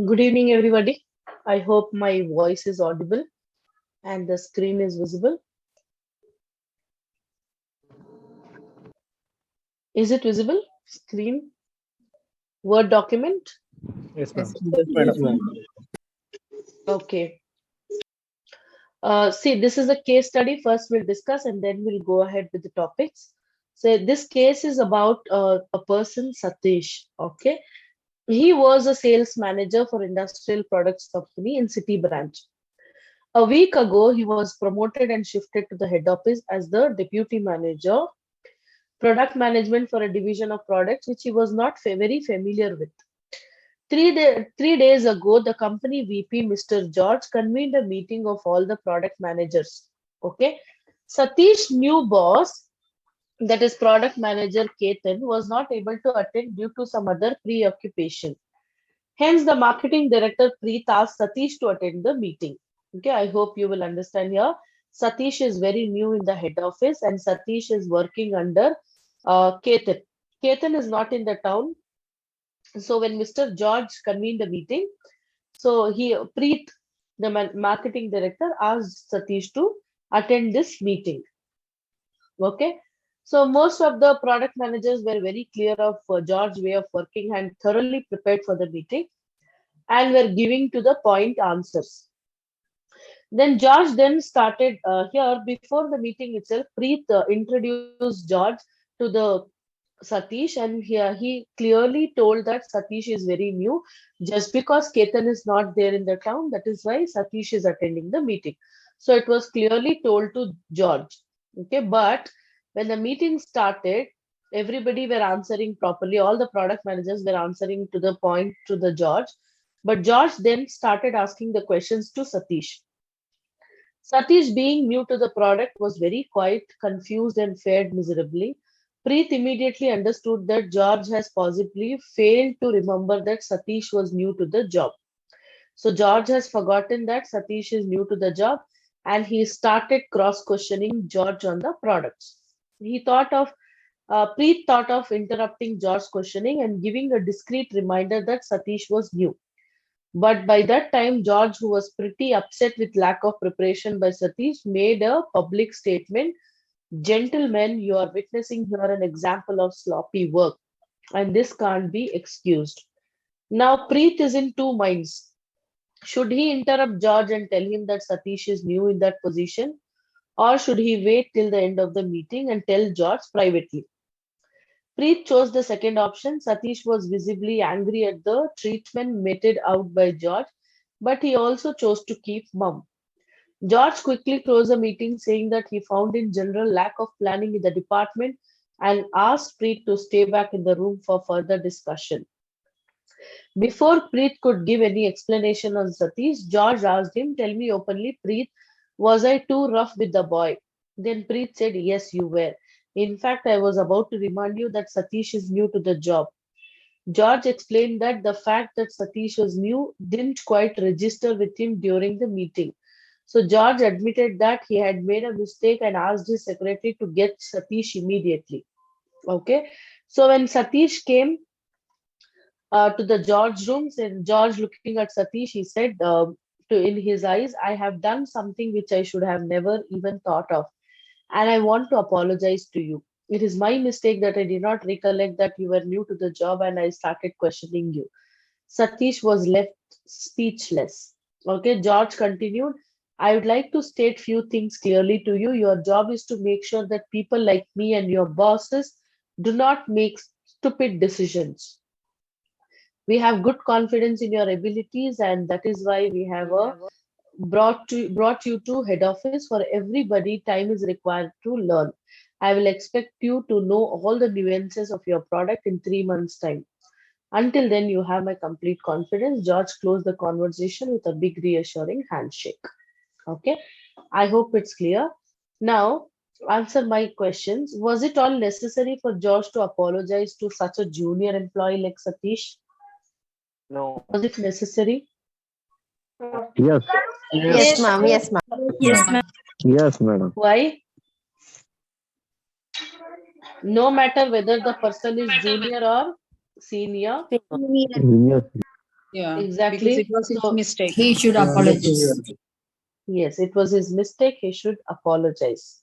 Good evening, everybody. I hope my voice is audible and the screen is visible. Is it visible? Screen, Word document? Yes, ma'am. Yes, ma'am. Okay. See, this is a case study. First, we'll discuss and then we'll go ahead with the topics. So, this case is about a person, Satish. Okay. He was a sales manager for industrial products company in City branch. A week ago, he was promoted and shifted to the head office as the deputy manager product management for a division of products which he was not very familiar with. 3 days ago, the company VP, Mr. George, convened a meeting of all the product managers. Okay. Satish's new boss, that is product manager Ketan, was not able to attend due to some other preoccupation. Hence, the marketing director Preet asked Satish to attend the meeting. Okay, I hope you will understand here. Satish is very new in the head office and Satish is working under Ketan. Ketan is not in the town. So when Mr. George convened the meeting, so Preet, the marketing director, asked Satish to attend this meeting. Okay. So most of the product managers were very clear of George's way of working and thoroughly prepared for the meeting and were giving to the point answers. Then George then started here before the meeting itself. Preet introduced George to the Satish, and here he clearly told that Satish is very new. Just because Ketan is not there in the town, that is why Satish is attending the meeting. So it was clearly told to George. Okay, but when the meeting started, everybody were answering properly. All the product managers were answering to the point to the George. But George then started asking the questions to Satish. Satish, being new to the product, was very quiet, confused, and fared miserably. Preet immediately understood that George has possibly failed to remember that Satish was new to the job. So George has forgotten that Satish is new to the job and he started cross questioning George on the products. He thought of Preet thought of interrupting George's questioning and giving a discreet reminder that Satish was new. But by that time, George, who was pretty upset with lack of preparation by Satish, made a public statement. Gentlemen, you are witnessing here an example of sloppy work, and this can't be excused. Now, Preet is in two minds. Should he interrupt George and tell him that Satish is new in that position, or should he wait till the end of the meeting and tell George privately? Preet chose the second option. Satish was visibly angry at the treatment meted out by George, but he also chose to keep mum. George quickly closed the meeting, saying that he found in general lack of planning in the department and asked Preet to stay back in the room for further discussion. Before Preet could give any explanation on Satish, George asked him, "Tell me openly, Preet, was I too rough with the boy?" Then Preet said, "Yes, you were. In fact, I was about to remind you that Satish is new to the job." George explained that the fact that Satish was new didn't quite register with him during the meeting. So George admitted that he had made a mistake and asked his secretary to get Satish immediately. Okay. So when Satish came to the George rooms and George looking at Satish, he said in his eyes, "I have done something which I should have never even thought of, and I want to apologize to you. It is my mistake that I did not recollect that you were new to the job and I started questioning you." Satish was left speechless. Okay, George continued, "I would like to state few things clearly to you. Your job is to make sure that people like me and your bosses do not make stupid decisions. We have good confidence in your abilities, and that is why we have brought you to head office. For everybody, time is required to learn. I will expect you to know all the nuances of your product in 3 months' time. Until then, you have my complete confidence." George closed the conversation with a big reassuring handshake. Okay, I hope it's clear. Now, answer my questions. Was it all necessary for George to apologize to such a junior employee like Satish? No. Was it necessary? Yes, Yes. Yes, ma'am. Yes, ma'am. Yes, ma'am. yes, madam. Why? No matter whether the person is junior or senior, Yes, Yeah, because Exactly. it was his So mistake. He should apologize. yes, it was his mistake. He should apologize.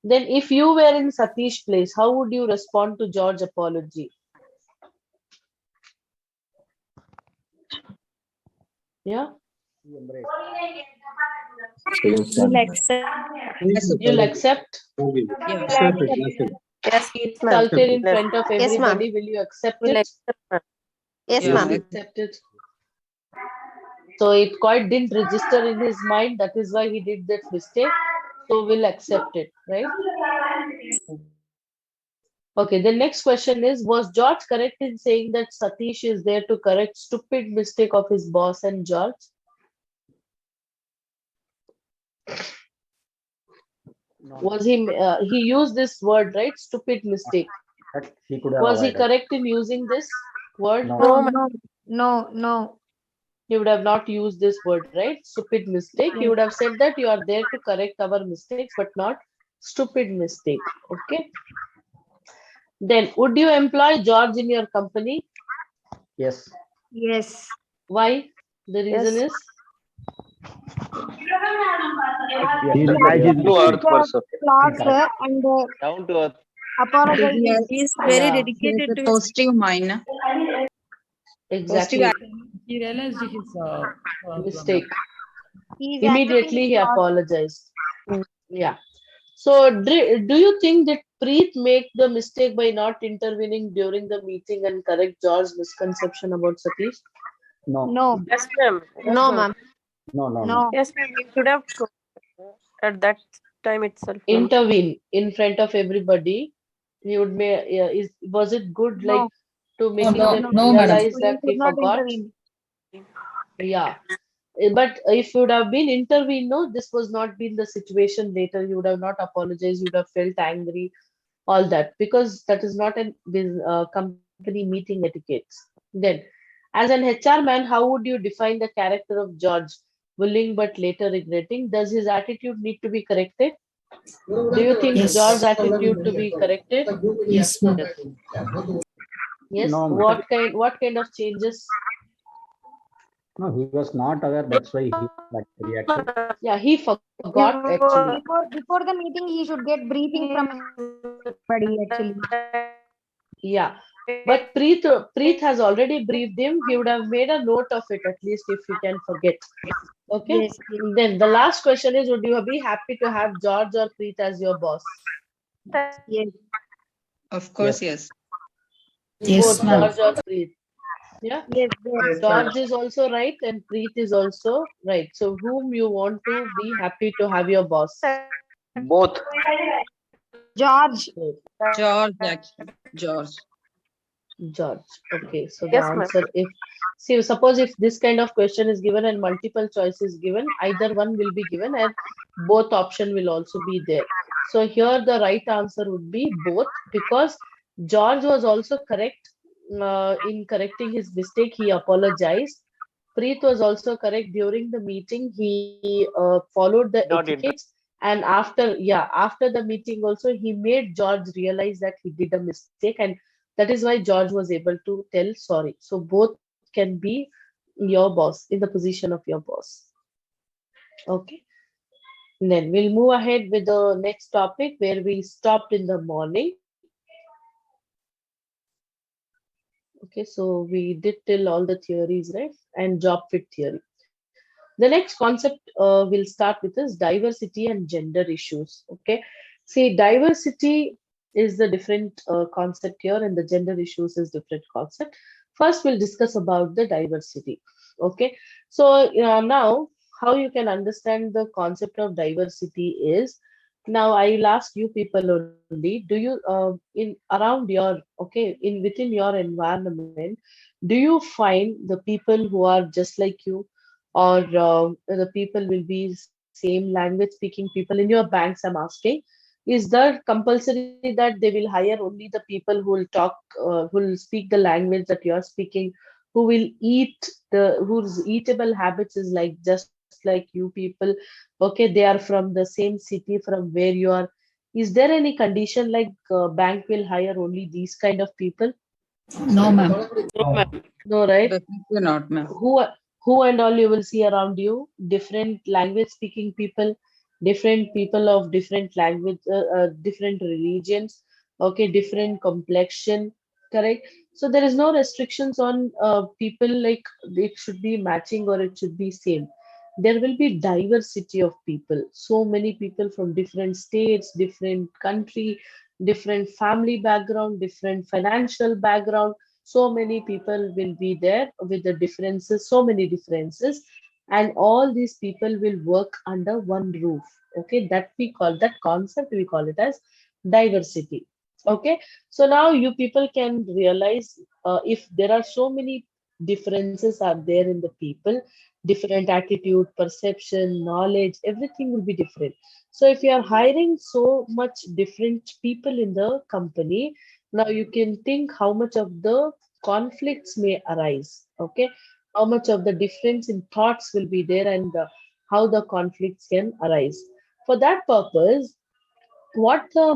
Then, if you were in Satish place, how would you respond to George apology? Yeah, Yes, Will ma'am. accept. you'll accept. Yeah. Accept it, accept. Yes, He ma'am. insulted in front of Yes, ma'am. everybody. Will you accept Will it? accept, ma'am. Yes, Yeah. ma'am. Accept it. So it quite didn't register in his mind. That is why he did that mistake. So we'll accept it, right? Okay, the next question is, was George correct in saying that Satish is there to correct stupid mistake of his boss and George? No, Was he used this word, right? Stupid mistake. that he could have Was he avoided. correct in using this word? No. No, no, no, no. He would have not used this word, right? Stupid mistake. He would have said that you are there to correct our mistakes, but not stupid mistake. Okay. Then, would you employ George in your company? Yes. Yes. Why? The reason Yes. is He Yes. replies Yes. his To mistake. earth person. Class Correct. and Down to earth. apologizing. He is very yeah, He has dedicated a to his positive mind. Na? Positive exactly He realized his problem. mistake. He is accepting Immediately his he loss. apologized. Mm. Yeah. So, do you think that Preet make the mistake by not intervening during the meeting and correct George's misconception about Satish? No. No, Yes, ma'am. Yes, No, ma'am. No. No. No. no. Yes, ma'am. You should have told at that time itself, ma'am. intervene in front of everybody. He would make. Yeah, was it good, like, No, to No, making no, them no. no, madam. realize He that should he not forgot? intervene. Yeah. But if you would have been intervened, no, this was not been the situation later. You would have not apologized. You would have felt angry, all that, because that is not a company meeting etiquette. Then, as an HR man, how would you define the character of George? Willing but later regretting. Does his attitude need to be corrected? Do you think Yes. George's attitude to be corrected? Yes, ma'am. Yes. Yes. No. What kind of changes? No. He was not aware. That's why he like reacted. Yeah, he forgot actually. Before the meeting, he should get briefing from everybody actually. Yeah. But Preet has already briefed him. He would have made a note of it at least if he can forget. Okay. Yes, yes. Then the last question is, would you be happy to have George or Preet as your boss? Yes, Of course, Yes. yes. Yes, Both ma'am. George or Preet. Yeah. yes, yes. George is also right and Preet is also right. So whom you want to be happy to have your boss? Both. George. George, actually. George. George. Okay, so the Yes, ma'am. answer, if see, suppose if this kind of question is given and multiple choice is given, either one will be given and both option will also be there. So here the right answer would be both, because George was also correct in correcting his mistake. He apologized. Preet was also correct during the meeting. He followed the Not etiquettes, and after the meeting also he made George realize that he did a mistake, and that is why George was able to tell sorry. So both can be your boss, in the position of your boss. Okay. Then we'll move ahead with the next topic where we stopped in the morning. Okay, so we did till all the theories, right? And job fit theory. The next concept we'll start with is diversity and gender issues. Okay. See, diversity is the different concept here, and the gender issues is different concept. First, we'll discuss about the diversity. Okay. So now, how you can understand the concept of diversity is, now I'll ask you people only. Do you in around your, okay, in within your environment, do you find the people who are just like you, or the people will be same language speaking people in your banks? I'm asking, is that compulsory that they will hire only the people who will talk, who will speak the language that you are speaking, who will eat the, whose eatable habits is like just like you people? Okay, they are from the same city from where you are. Is there any condition like bank will hire only these kind of people? No, ma'am. No, ma'am. No, right? Definitely not, ma'am. Who and all you will see around you? Different language speaking people, different people of different language, different religions, okay, different complexion, correct? So there is no restrictions on people like it should be matching or it should be same. There will be diversity of people, so many people from different states, different country, different family background, different financial background. So many people will be there with the differences, so many differences, and all these people will work under one roof. Okay, that we call that concept, we call it as diversity. Okay, so now you people can realize if there are so many differences are there in the people, different attitude, perception, knowledge, everything will be different. So if you are hiring so much different people in the company, now you can think how much of the conflicts may arise. Okay, how much of the difference in thoughts will be there, and how the conflicts can arise. For that purpose, what the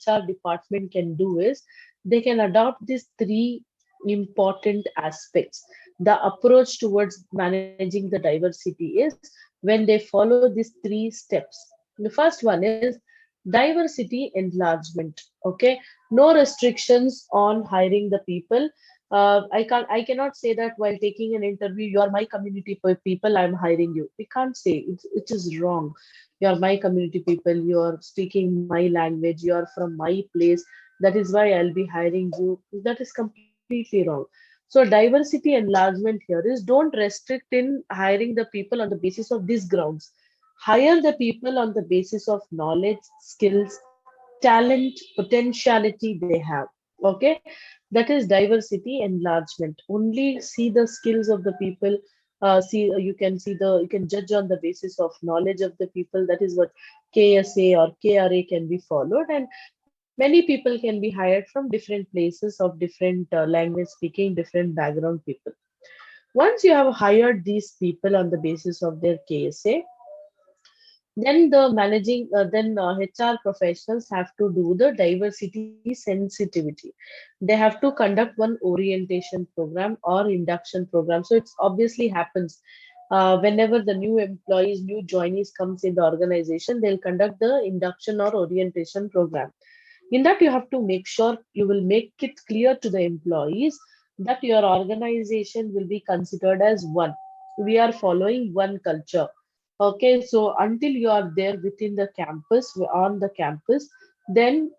HR department can do is they can adopt these three important aspects. The approach towards managing the diversity is when they follow these three steps. The first one is diversity enlargement. Okay, no restrictions on hiring the people. I cannot say that while taking an interview, you are my community people, I'm hiring you. We can't say it is wrong. You're my community people, you're speaking my language, you're from my place, that is why I'll be hiring you. That is completely wrong. So diversity enlargement here is don't restrict in hiring the people on the basis of these grounds. Hire the people on the basis of knowledge, skills, talent, potentiality they have. Okay, that is diversity enlargement. Only see the skills of the people. You can see you can judge on the basis of knowledge of the people. That is what KSA or KRA can be followed, and many people can be hired from different places of different language speaking, different background people. Once you have hired these people on the basis of their KSA, then HR professionals have to do the diversity sensitivity. They have to conduct one orientation program or induction program. So it's obviously happens whenever the new employees, new joinees comes in the organization, they'll conduct the induction or orientation program. In that, you have to make sure you will make it clear to the employees that your organization will be considered as one. We are following one culture. Okay, so until you are there within the campus, on the campus, then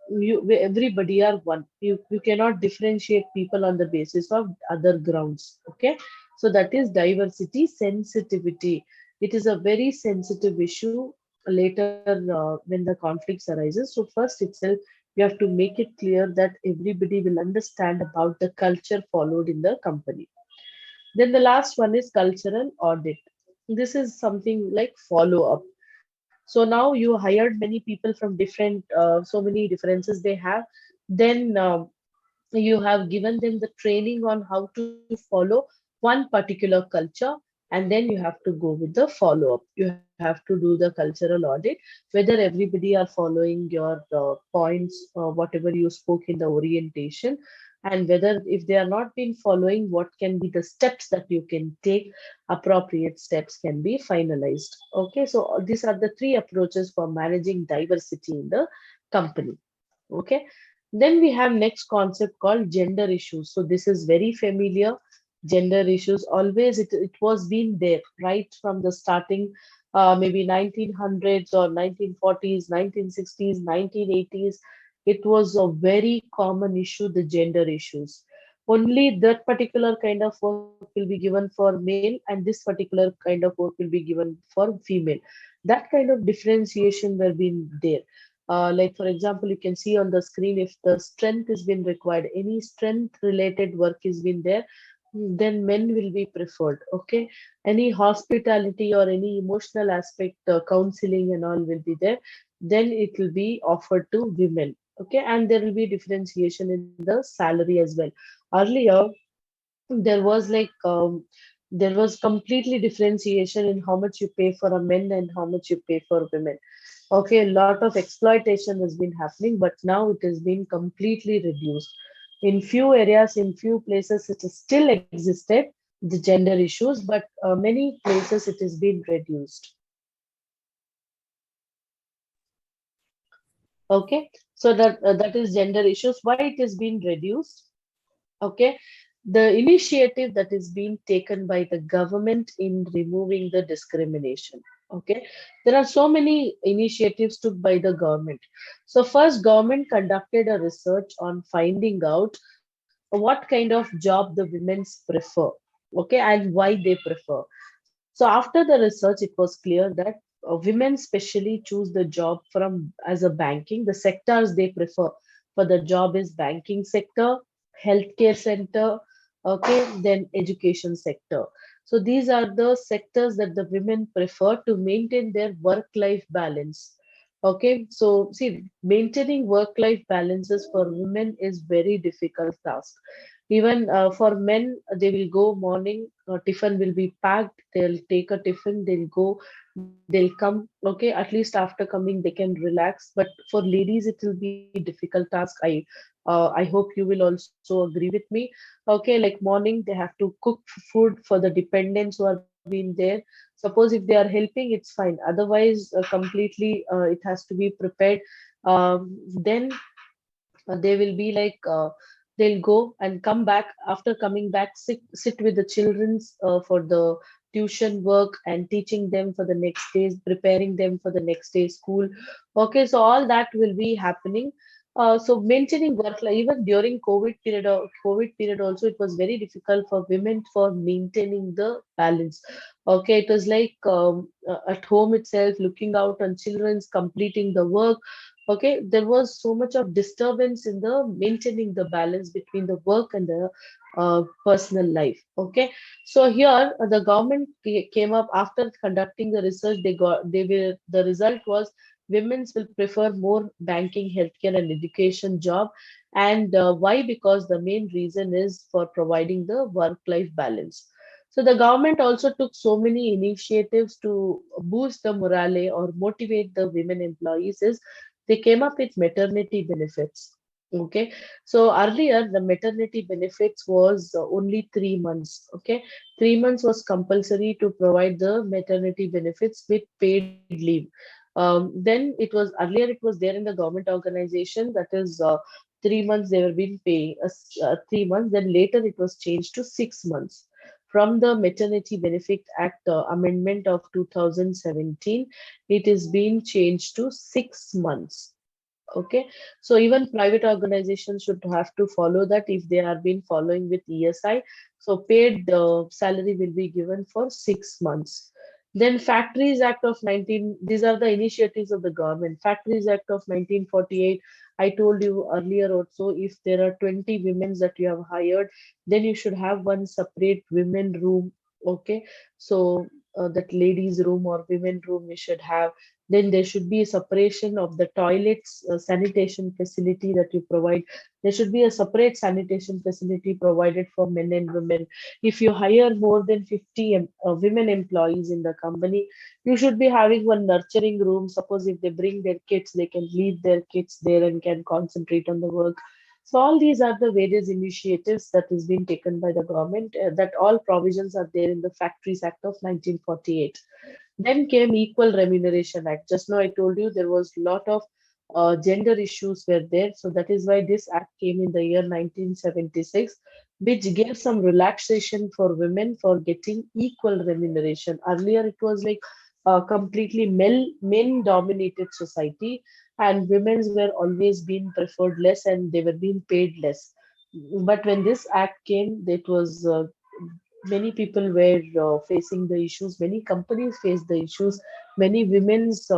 everybody are one. You cannot differentiate people on the basis of other grounds. Okay, so that is diversity sensitivity. It is a very sensitive issue later when the conflicts arises. So first itself, you have to make it clear that everybody will understand about the culture followed in the company. Then the last one is cultural audit. This is something like follow up. So now you hired many people from different, so many differences they have. Then you have given them the training on how to follow one particular culture, and then you have to go with the follow up. You have to do the cultural audit whether everybody are following your points, whatever you spoke in the orientation, and whether if they are not been following, what can be the steps that you can take. Appropriate steps can be finalized. Okay, so these are the three approaches for managing diversity in the company. Okay, then we have next concept called gender issues. So this is very familiar. Gender issues always it was been there right from the starting, maybe 1900s or 1940s, 1960s, 1980s. It was a very common issue, the gender issues. Only that particular kind of work will be given for male, and this particular kind of work will be given for female. That kind of differentiation will be there. Like for example, you can see on the screen, if the strength is been required, any strength related work is been there, then men will be preferred. Okay, any hospitality or any emotional aspect, counseling and all will be there, then it will be offered to women. Okay, and there will be differentiation in the salary as well. Earlier there was there was completely differentiation in how much you pay for a men and how much you pay for women. Okay, a lot of exploitation has been happening, but now it has been completely reduced. In few areas, in few places, it is still existed, the gender issues, but many places it is been reduced. Okay, so that is gender issues. Why it is being reduced? Okay, the initiative that is being taken by the government in removing the discrimination. Okay, there are so many initiatives took by the government. So first, government conducted a research on finding out what kind of job the women's prefer, okay, and why they prefer. So after the research, it was clear that women specially choose the job from as a banking. The sectors they prefer for the job is banking sector, healthcare center, okay, then education sector. So these are the sectors that the women prefer to maintain their work-life balance. Okay, so see, maintaining work-life balances for women is very difficult task. Even for men, they will go morning, tiffin will be packed, they'll take a tiffin, they'll go, they'll come, okay, at least after coming, they can relax. But for ladies, it will be difficult task. I hope you will also agree with me. Okay, like morning, they have to cook food for the dependents who are being there. Suppose if they are helping, it's fine. Otherwise, completely, it has to be prepared. Then they will be like they'll go and come back. After coming back, sit with the children's for the tuition work and teaching them for the next days, preparing them for the next day school. Okay, so all that will be happening. So maintaining work life, even during COVID period also, it was very difficult for women for maintaining the balance. Okay, it was like at home itself, looking out on children's, completing the work. Okay, there was so much of disturbance in the maintaining the balance between the work and the personal life. Okay, so here the government came up after conducting the research. They were the result was women's will prefer more banking, healthcare, and education job. And why? Because the main reason is for providing the work life balance. So the government also took so many initiatives to boost the morale or motivate the women employees. Is they came up with maternity benefits. Okay, so earlier the maternity benefits was only 3 months. Okay, 3 months was compulsory to provide the maternity benefits with paid leave. Then it was earlier, it was there in the government organization, that is 3 months they were being paying 3 months. Then later it was changed to 6 months from the Maternity Benefit Act amendment of 2017. It is being changed to 6 months. Okay, so even private organizations should have to follow that if they are been following with ESI. So paid salary will be given for 6 months. Then Factories Act of 19, these are the initiatives of the government. Factories Act of 1948, I told you earlier also, if there are 20 women that you have hired, then you should have one separate women room. Okay, so that ladies room or women room you should have. Then there should be a separation of the toilets, sanitation facility that you provide. There should be a separate sanitation facility provided for men and women. If you hire more than 50 women employees in the company, you should be having one nurturing room. Suppose if they bring their kids, they can leave their kids there and can concentrate on the work. So all these are the various initiatives that is being taken by the government. That all provisions are there in the Factories Act of 1948. Then came Equal Remuneration Act. Just now I told you there was a lot of gender issues were there. So that is why this act came in the year 1976, which gave some relaxation for women for getting equal remuneration. Earlier it was like completely men dominated society, and women's were always being preferred less and they were being paid less. But when this act came, it was many people were facing the issues, many companies faced the issues, many women's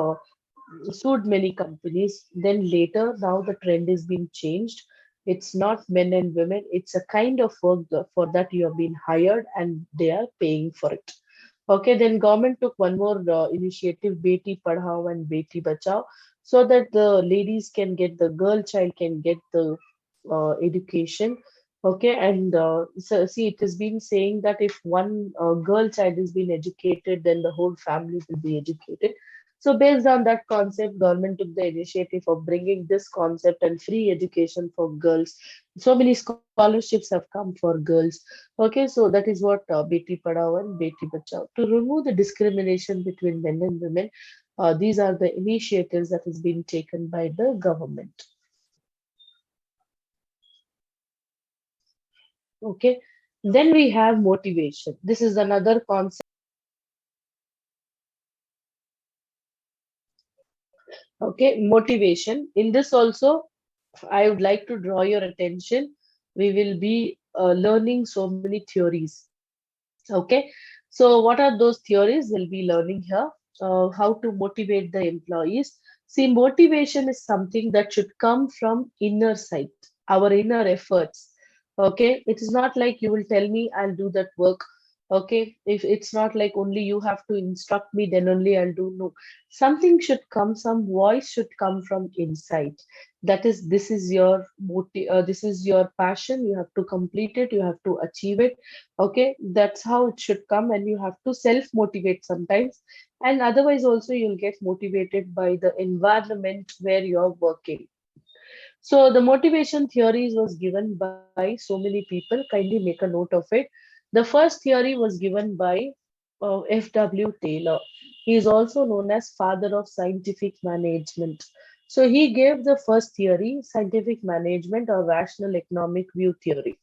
sued many companies. Then later, now the trend is being changed. It's not men and women, it's a kind of work for that you have been hired and they are paying for it. Okay, then government took one more initiative, Beti Padhao and Beti Bachao, so that the ladies can get, the girl child can get the education. Okay, and so see, it has been saying that if one girl child is being educated, then the whole family will be educated. So based on that concept, government took the initiative of bringing this concept and free education for girls So many scholarships have come for girls. Okay, so that is what Beti Padhao and Beti Bachao. To remove the discrimination between men and women, these are the initiatives that has been taken by the government. Okay, then we have motivation. This is another concept. Okay, motivation. In this also, I would like to draw your attention. We will be learning so many theories. Okay, so what are those theories we'll be learning here? How to motivate the employees. See, motivation is something that should come from inner sight, our inner efforts. Okay, it is not like you will tell me I'll do that work. Okay, if it's not like only you have to instruct me, then only I'll do. No, something should come, some voice should come from inside. That is, this is your this is your passion. You have to complete it. You have to achieve it. Okay, that's how it should come, and you have to self motivate sometimes, and otherwise also you'll get motivated by the environment where you're working. So the motivation theories was given by so many people. Kindly make a note of it. The first theory was given by F.W. Taylor. He is also known as father of scientific management. So he gave the first theory, scientific management or rational economic view theory.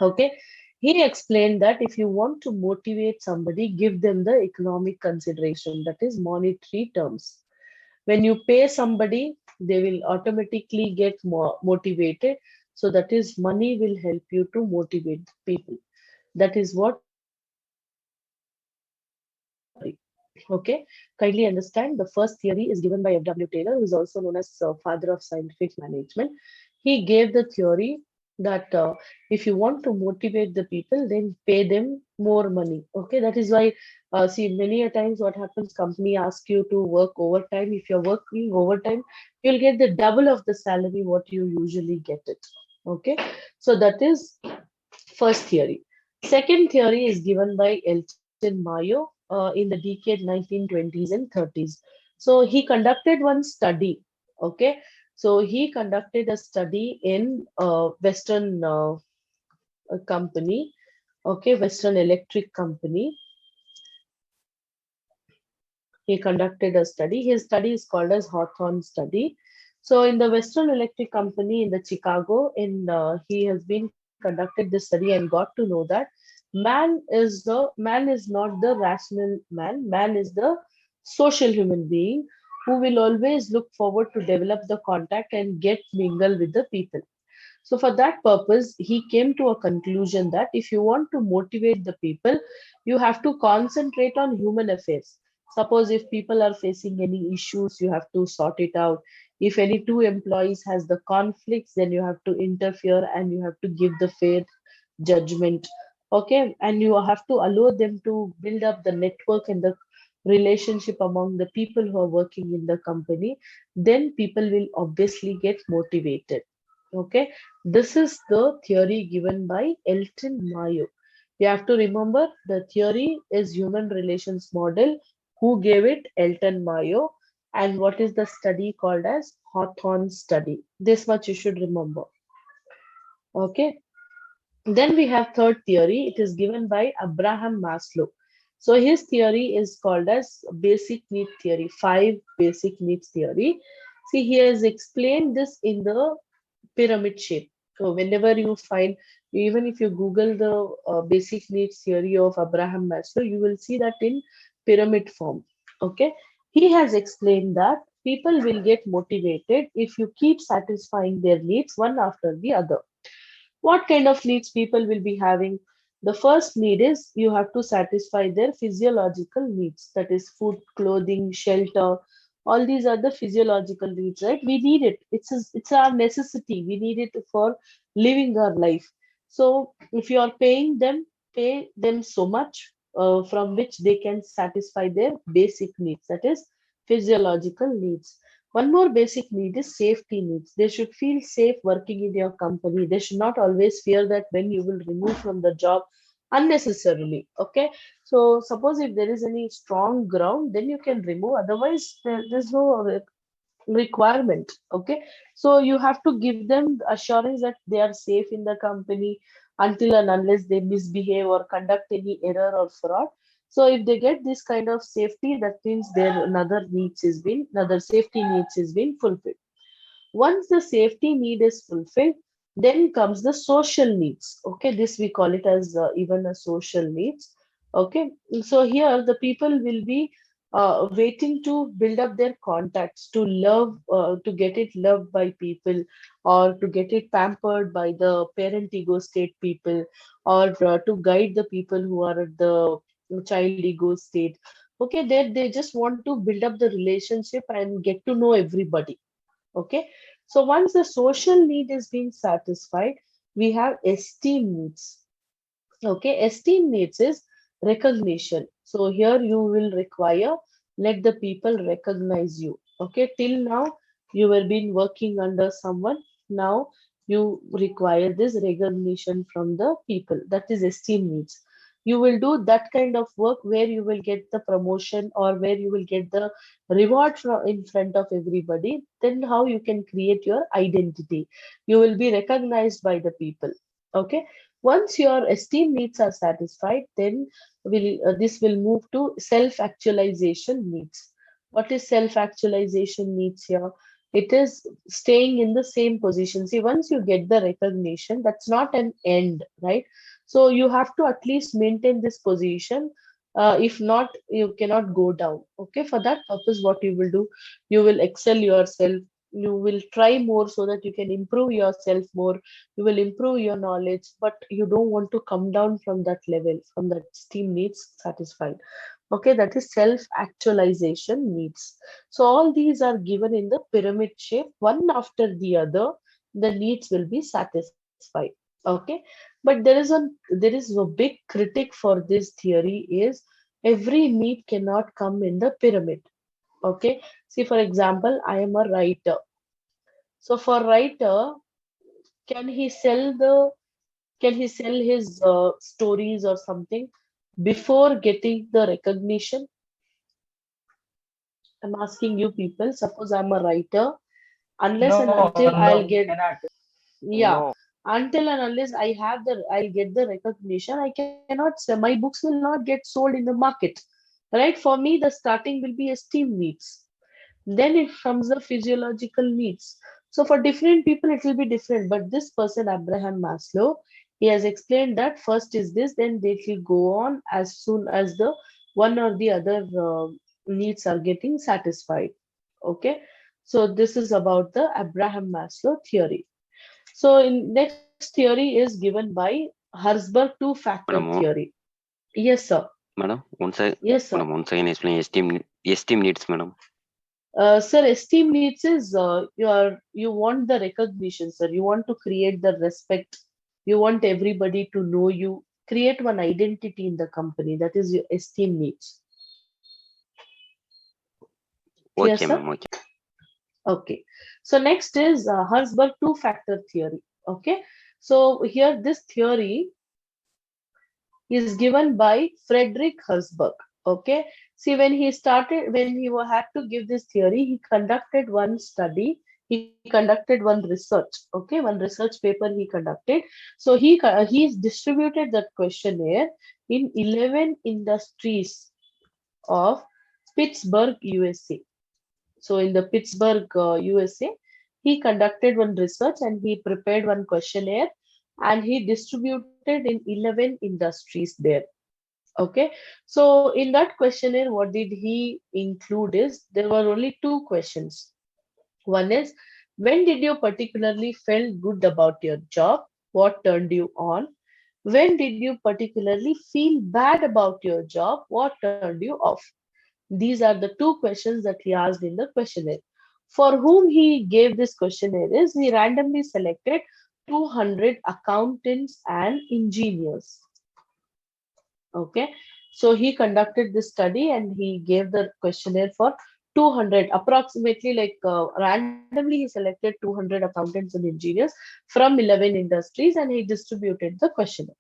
Okay. He explained that if you want to motivate somebody, give them the economic consideration, that is monetary terms. When you pay somebody, they will automatically get more motivated. So that is money will help you to motivate people. That is what theory. Okay, kindly understand the first theory is given by F.W. Taylor, who is also known as father of scientific management. He gave the theory that if you want to motivate the people, then pay them more money. Okay, that is why, see, many a times what happens, company asks you to work overtime. If you're working overtime, you'll get the double of the salary what you usually get it. Okay, so that is first theory. Second theory is given by Elton Mayo in the decade 1920s and 30s. So he conducted one study. Okay, so he conducted a study in Western company. Okay, Western Electric Company. He conducted a study. His study is called as Hawthorne study. So in the Western Electric Company in the Chicago, he has been conducted this study and got to know that man is not the rational man. Man is the social human being who will always look forward to develop the contact and get mingle with the people. So, for that purpose, he came to a conclusion that if you want to motivate the people, you have to concentrate on human affairs. Suppose if people are facing any issues, you have to sort it out. If any two employees has the conflicts, then you have to interfere and you have to give the fair judgment. Okay, and you have to allow them to build up the network and the relationship among the people who are working in the company. Then people will obviously get motivated. Okay, this is the theory given by Elton Mayo. You have to remember the theory is human relations model. Who gave it? Elton Mayo. And what is the study called as Hawthorne study? This much you should remember. Okay. Then we have third theory. It is given by Abraham Maslow. So his theory is called as basic need theory, five basic needs theory. See, he has explained this in the pyramid shape. So whenever you find, even if you Google the basic needs theory of Abraham Maslow, you will see that in pyramid form. Okay, he has explained that people will get motivated if you keep satisfying their needs one after the other. What kind of needs people will be having? The first need is you have to satisfy their physiological needs, that is food, clothing, shelter. All these are the physiological needs, right? We need it. It's our necessity. We need it for living our life. So if you are paying them, pay them so much from which they can satisfy their basic needs, that is physiological needs. One more basic need is safety needs. They should feel safe working in your company. They should not always fear that when you will remove from the job unnecessarily. Okay. So suppose if there is any strong ground, then you can remove. Otherwise, there's no requirement. Okay, so you have to give them assurance that they are safe in the company until and unless they misbehave or conduct any error or fraud. So if they get this kind of safety, that means their another safety needs is being fulfilled. Once the safety need is fulfilled, then comes the social needs. Okay, this we call it as even a social needs. Okay, so here the people will be waiting to build up their contacts, to love, to get it loved by people, or to get it pampered by the parent ego state people, or to guide the people who are at the child ego state. Okay, they just want to build up the relationship and get to know everybody. Okay, so once the social need is being satisfied, we have esteem needs. Okay, esteem needs is recognition. So here you will require, let the people recognize you. Okay, till now you have been working under someone. Now you require this recognition from the people. That is esteem needs. You will do that kind of work where you will get the promotion or where you will get the reward from in front of everybody. Then how you can create your identity. You will be recognized by the people. Okay, once your esteem needs are satisfied, then this will move to self-actualization needs. What is self-actualization needs here? It is staying in the same position. See, once you get the recognition, that's not an end, right? So you have to at least maintain this position. If not, you cannot go down. Okay, for that purpose, what you will do, you will excel yourself. You will try more so that you can improve yourself more. You will improve your knowledge, but you don't want to come down from that level, from that esteem needs satisfied. Okay, that is self actualization needs. So all these are given in the pyramid shape, one after the other. The needs will be satisfied. Okay, but there is a big critic for this theory is every need cannot come in the pyramid. Okay, see, for example, I am a writer. So for writer, can he sell the can he sell his stories or something before getting the recognition? I'm asking you people. Suppose I'm a writer, unless and No, until no, I'll he get, cannot. yeah, No. until and unless I'll get the recognition, I cannot sell. My books will not get sold in the market, right? For me, the starting will be esteem needs. Then it comes the physiological needs. So for different people, it will be different. But this person, Abraham Maslow, he has explained that first is this, then they will go on as soon as the one or the other needs are getting satisfied. Okay. So this is about the Abraham Maslow theory. So in next theory is given by Herzberg two-factor Madam, theory. Yes, sir. madam, Yes, sir. once again explain esteem needs, madam. Sir, esteem needs is you want the recognition, sir. You want to create the respect. You want everybody to know you. Create one identity in the company. That is your esteem needs. Clear, Okay, sir? ma'am. Okay. Okay. So next is Herzberg two-factor theory. Okay. So here this theory is given by Frederick Herzberg. Okay. See, when he had to give this theory, he conducted one study. He conducted one research. Okay, one research paper he conducted. So he distributed that questionnaire in 11 industries of Pittsburgh, USA. So in the Pittsburgh, USA, he conducted one research and he prepared one questionnaire and he distributed in 11 industries there. Okay, so in that questionnaire, what did he include is there were only two questions. One is, when did you particularly felt good about your job? What turned you on? When did you particularly feel bad about your job? What turned you off? These are the two questions that he asked in the questionnaire. For whom he gave this questionnaire is he randomly selected 200 accountants and engineers. Okay, so he conducted this study and he gave the questionnaire for 200, approximately like randomly he selected 200 accountants and engineers from 11 industries and he distributed the questionnaire.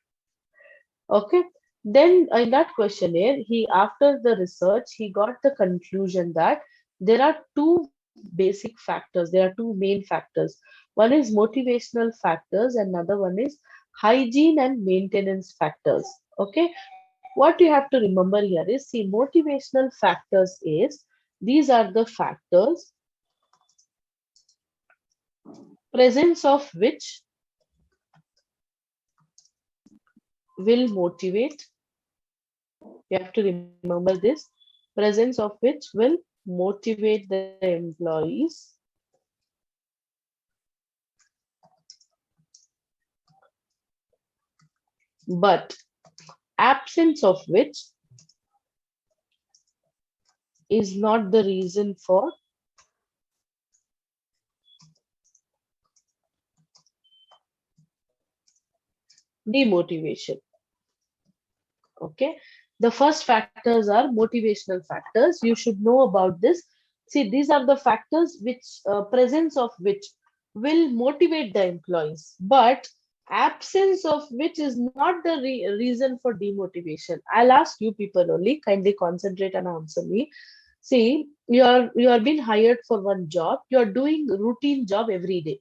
Okay, then in that questionnaire, he after the research, he got the conclusion that there are two basic factors. There are two main factors. One is motivational factors, and another one is hygiene and maintenance factors. Okay, what you have to remember here is, see, motivational factors is, these are the factors presence of which will motivate. You have to remember this, presence of which will motivate the employees, but absence of which is not the reason for demotivation. Okay, the first factors are motivational factors. You should know about this. See, these are the factors which presence of which will motivate the employees, but absence of which is not the reason for demotivation. I'll ask you people only, kindly concentrate and answer me. See, you are being hired for one job. You're doing routine job every day.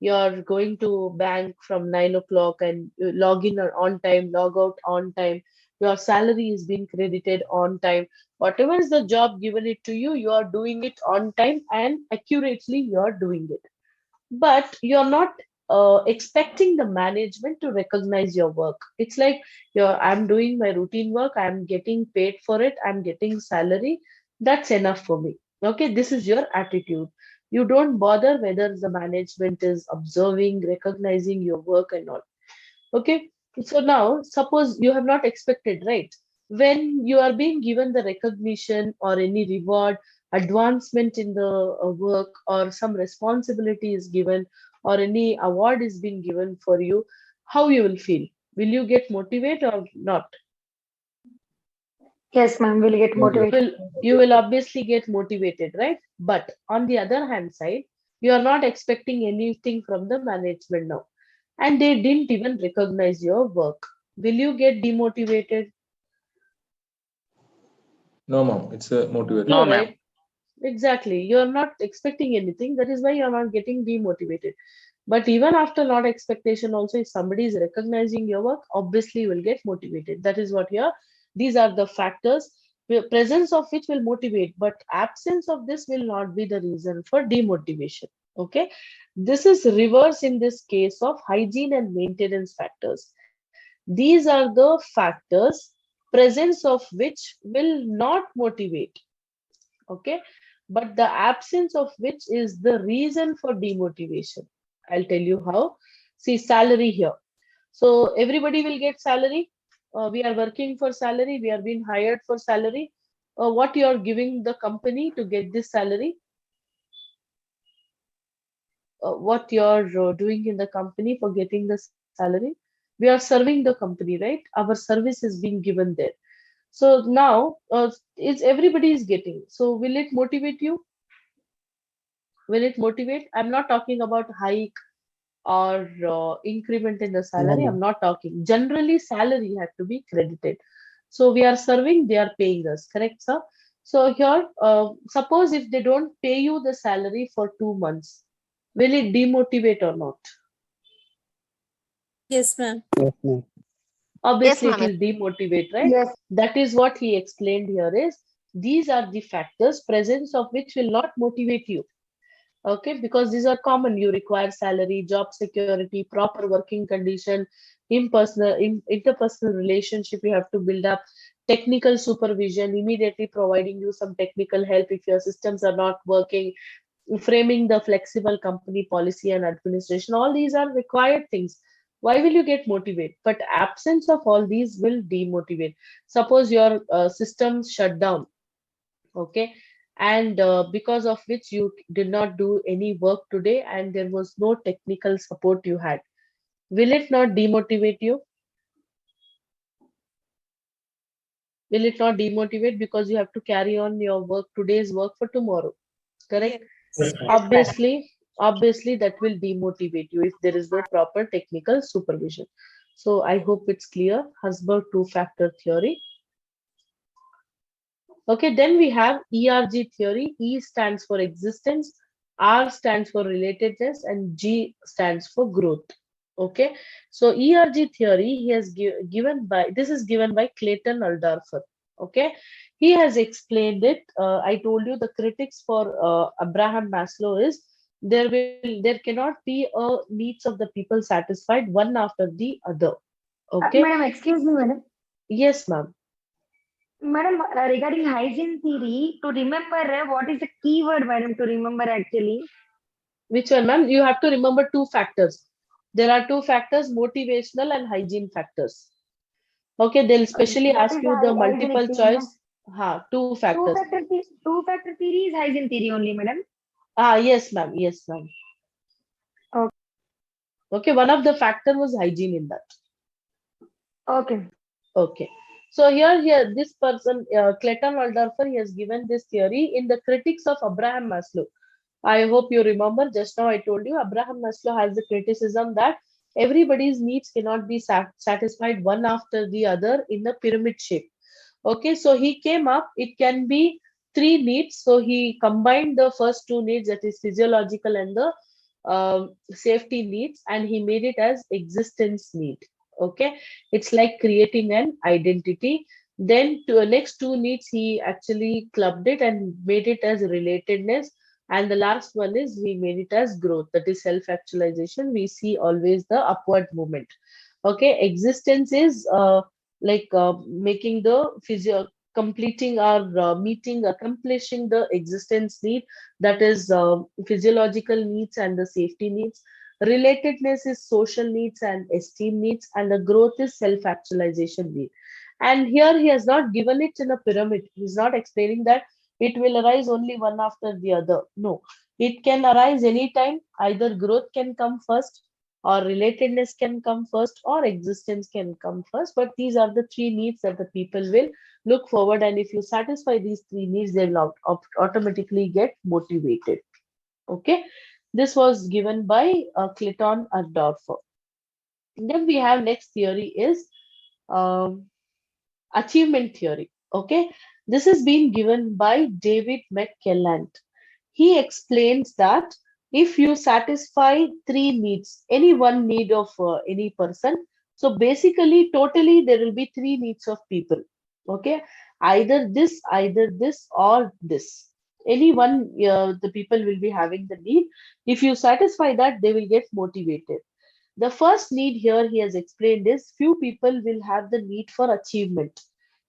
You're going to bank from 9 o'clock and you log in on time, log out on time. Your salary is being credited on time. Whatever is the job given it to you, you are doing it on time and accurately you are doing it. But you're not expecting the management to recognize your work. It's like, I'm doing my routine work, I'm getting paid for it, I'm getting salary. That's enough for me. Okay, this is your attitude. You don't bother whether the management is observing, recognizing your work and all. Okay, so now suppose you have not expected, right? When you are being given the recognition or any reward, advancement in the work, or some responsibility is given, or any award is being given for you, how you will feel? Will you get motivated or not? Yes, ma'am. We'll get Yes, yes. motivated. You will obviously get motivated, right? But on the other hand side, you are not expecting anything from the management now, and they didn't even recognize your work. Will you get demotivated? No, ma'am. It's a motivated. No, right? Exactly. You're not expecting anything. That is why you're not getting demotivated. But even after not expectation, also, if somebody is recognizing your work, obviously you will get motivated. That is what here. These are the factors, the presence of which will motivate, but absence of this will not be the reason for demotivation. Okay. This is reverse in this case of hygiene and maintenance factors. These are the factors presence of which will not motivate. Okay, but the absence of which is the reason for demotivation. I'll tell you how. See, salary here. So everybody will get salary. We are working for salary, we are being hired for salary. What you are giving the company to get this salary? What you're doing in the company for getting the salary? We are serving the company, right? Our service is being given there. So now it's everybody is getting. So will it motivate you? Will it motivate? I'm not talking about hike or increment in the No, salary. I'm ma'am. not talking. Generally, salary have to be credited. So we are serving, they are paying us, correct, sir? So here, suppose if they don't pay you the salary for 2 months, will it demotivate or not? Yes, ma'am. Yes, ma'am. Yes, Obviously, it ma'am. will demotivate, right? Yes. That is what he explained here is, these are the factors, presence of which will not motivate you. Okay, because these are common. You require salary, job security, proper working condition, interpersonal relationship you have to build up, technical supervision, immediately providing you some technical help if your systems are not working, framing the flexible company policy and administration. All these are required things. Why will you get motivated? But absence of all these will demotivate. Suppose your systems shut down, okay, and because of which you did not do any work today and there was no technical support you had, will it not demotivate you? Will it not demotivate, because you have to carry on your work, today's work, for tomorrow, Yes. correct? Yes, ma'am. Obviously that will demotivate you if there is no proper technical supervision. So I hope it's clear. Hasberg two factor theory. Okay, then we have ERG theory. E stands for existence, R stands for relatedness, and G stands for growth. Okay, so ERG theory he has given by this is given by Clayton Aldarfer. Okay, he has explained it. I told you the critics for Abraham Maslow is there cannot be a needs of the people satisfied one after the other. Okay, Madam, excuse me, madam. yes, ma'am. Madam, regarding hygiene theory, to remember what is the keyword, madam, to remember actually? Which one, ma'am? You have to remember two factors. There are two factors, motivational and hygiene factors. Okay, they'll specially What ask is you the the hygienic multiple theory, ma'am? choice. Two factors. Two-factor theory is hygiene theory only, madam. Yes, ma'am. Yes, ma'am. Okay. Okay, one of the factor was hygiene in that. Okay. Okay. So here, this person, Clayton Waldorfer, he has given this theory in the critics of Abraham Maslow. I hope you remember just now I told you Abraham Maslow has the criticism that everybody's needs cannot be satisfied one after the other in the pyramid shape. Okay, so he came up, it can be three needs. So he combined the first two needs, that is physiological and the safety needs, and he made it as existence need. Okay, it's like creating an identity. Then to the next two needs, he actually clubbed it and made it as relatedness. And the last one is we made it as growth, that is self actualization. We see always the upward movement. Okay, existence is like making the physio completing our meeting, accomplishing the existence need, that is physiological needs and the safety needs. Relatedness is social needs and esteem needs, and the growth is self actualization need. And here he has not given it in a pyramid. He's not explaining that it will arise only one after the other. No, it can arise anytime. Either growth can come first, or relatedness can come first, or existence can come first. But these are the three needs that the people will look forward. And if you satisfy these three needs, they will automatically get motivated. Okay, this was given by Clayton Ardorfer. Then we have next theory is um, achievement theory. Okay, this has been given by David McKelland. He explains that if you satisfy three needs, any one need of any person, so basically, totally, there will be three needs of people. Okay, either this, or this. Any one, the people will be having the need. If you satisfy that, they will get motivated. The first need here he has explained is few people will have the need for achievement.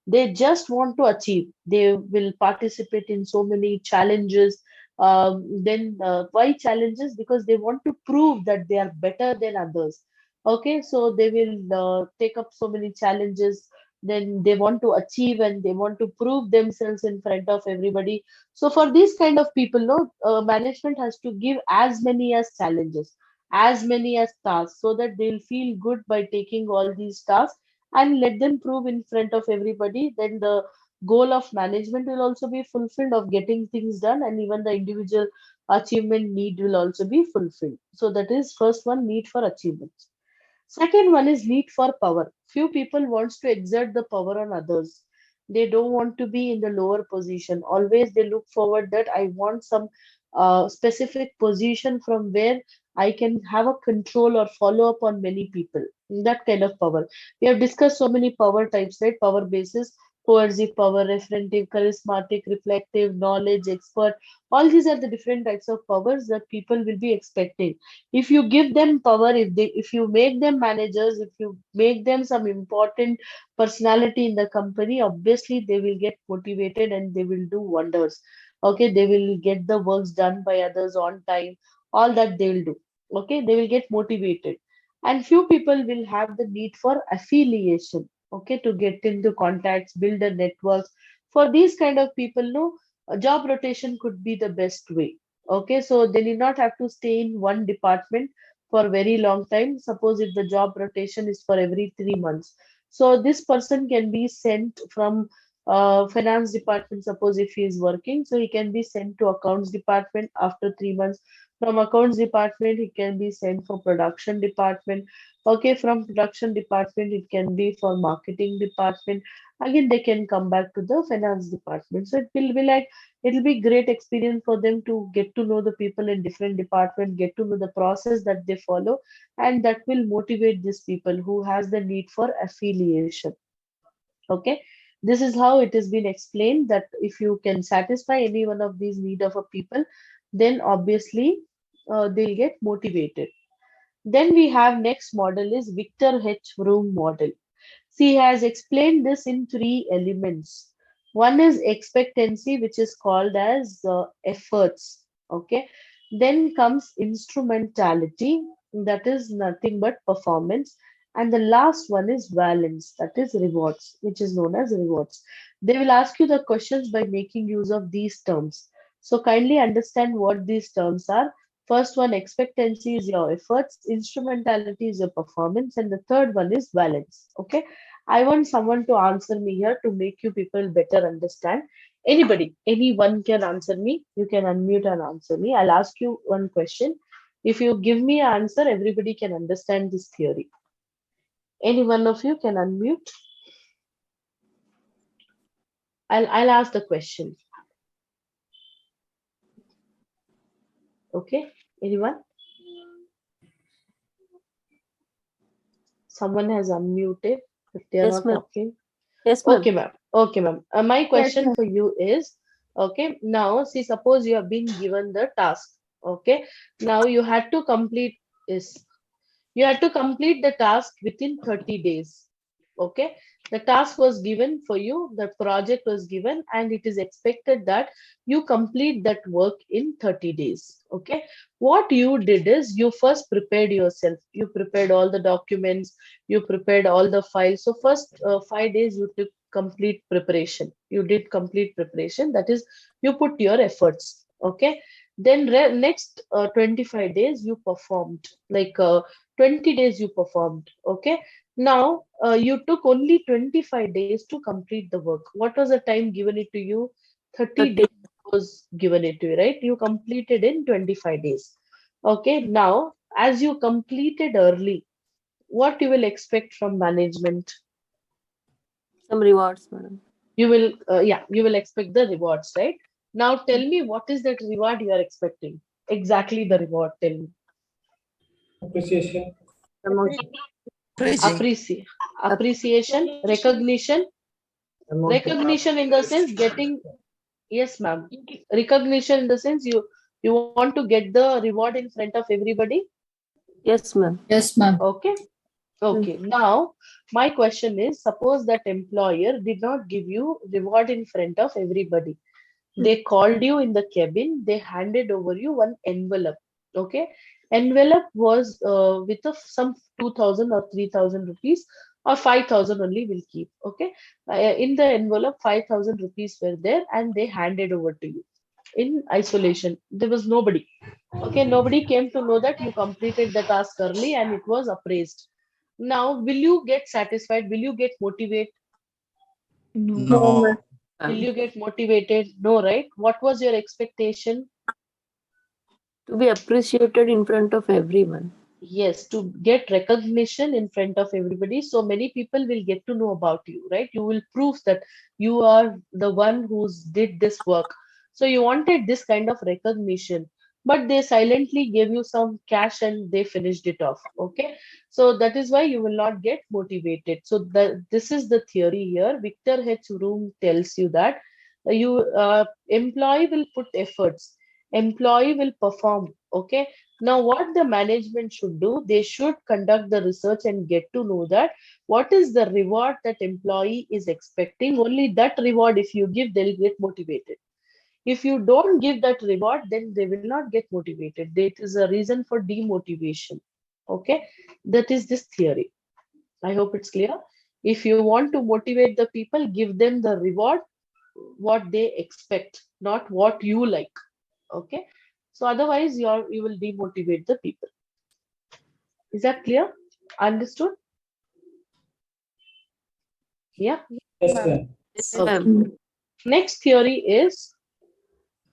They just want to achieve. They will participate in so many challenges. Then why challenges? Because they want to prove that they are better than others. Okay, so they will take up so many challenges. Then they want to achieve and they want to prove themselves in front of everybody. So for these kind of people, no, management has to give as many as challenges, as many as tasks, so that they'll feel good by taking all these tasks and let them prove in front of everybody. Then the goal of management will also be fulfilled of getting things done, and even the individual achievement need will also be fulfilled. So that is first one, need for achievement. Second one is need for power. Few people wants to exert the power on others. They don't want to be in the lower position. Always they look forward that I want some specific position from where I can have a control or follow up on many people. That kind of power. We have discussed so many power types, right? Power basis, coercive power, referentative, charismatic, reflective, knowledge, expert. All these are the different types of powers that people will be expecting. If you give them power, if you make them managers, if you make them some important personality in the company, obviously they will get motivated and they will do wonders. Okay, they will get the works done by others on time. All that they will do. Okay, they will get motivated. And few people will have the need for affiliation. Okay, to get into contacts, build a network. For these kind of people, no, a job rotation could be the best way. Okay, so they need not have to stay in one department for very long time. Suppose if the job rotation is for every 3 months, so this person can be sent from Finance department, suppose if he is working, so he can be sent to accounts department after 3 months. From accounts department, he can be sent for production department. Okay, from production department, it can be for marketing department. Again, they can come back to the finance department. So it will be like, it will be great experience for them to get to know the people in different departments, get to know the process that they follow, and that will motivate these people who has the need for affiliation. Okay, this is how it has been explained, that if you can satisfy any one of these need of a people, then obviously they'll get motivated. Then we have next model is Victor H. Vroom model. She has explained this in three elements. One is expectancy, which is called as efforts. Okay. Then comes instrumentality, that is nothing but performance. And the last one is valence, that is rewards, which is known as rewards. They will ask you the questions by making use of these terms. So kindly understand what these terms are. First one, expectancy is your efforts, instrumentality is your performance, and the third one is valence. Okay. I want someone to answer me here to make you people better understand. Anybody, anyone can answer me. You can unmute and answer me. I'll ask you one question. If you give me an answer, everybody can understand this theory. Any one of you can unmute. I'll ask the question. Okay. Anyone? Someone has unmuted if they are Yes, not ma'am. talking. Yes, ma'am. Okay, ma'am. Okay, ma'am. My question for you is, okay, now see, suppose you have been given the task. Okay, now you had to complete this. You had to complete the task within 30 days. Okay, the task was given for you, the project was given, and it is expected that you complete that work in 30 days. Okay, what you did is you first prepared yourself, you prepared all the documents, you prepared all the files. So, first 5 days you took complete preparation, you did complete preparation, that is, you put your efforts. Okay, then next 25 days you performed, like 20 days you performed. Okay, now you took only 25 days to complete the work. What was the time given it to you? 30 30. days was given it to you, right? You completed in 25 days. Okay, now as you completed early, what you will expect from management? Some rewards, madam. You will, yeah, you will expect the rewards, right? Now tell me, what is that reward you are expecting? Exactly the reward, tell me. Appreciation. Promotion. Appreciation, recognition. Recognition in the sense getting, yes, ma'am. Recognition in the sense you want to get the reward in front of everybody. Yes, ma'am. Yes, ma'am. Okay. Okay. Now my question is, suppose that employer did not give you reward in front of everybody. They called you in the cabin, they handed over you one envelope. Okay. Envelope was with some 2000 or 3000 rupees, or 5000 only will keep. Okay. In the envelope, 5000 rupees were there and they handed over to you in isolation. There was nobody. Okay. Nobody came to know that you completed the task early and it was appraised. Now, will you get satisfied? Will you get motivated? No. Will you get motivated? No, right? What was your expectation? To be appreciated in front of everyone. Yes, to get recognition in front of everybody. So many people will get to know about you, right? You will prove that you are the one who's did this work. So you wanted this kind of recognition, but they silently gave you some cash and they finished it off. Okay. So that is why you will not get motivated. So this is the theory here. Victor H. Room tells you that you employee will put efforts, employee will perform. Okay, now, what the management should do, they should conduct the research and get to know that what is the reward that employee is expecting. Only that reward, if you give, they'll get motivated. If you don't give that reward, then they will not get motivated. That is a reason for demotivation. Okay, that is this theory. I hope it's clear. If you want to motivate the people, give them the reward what they expect, not what you like. Okay, so otherwise you will demotivate the people. Is that clear? Understood? Yeah. Yes, ma'am. Okay. Next theory is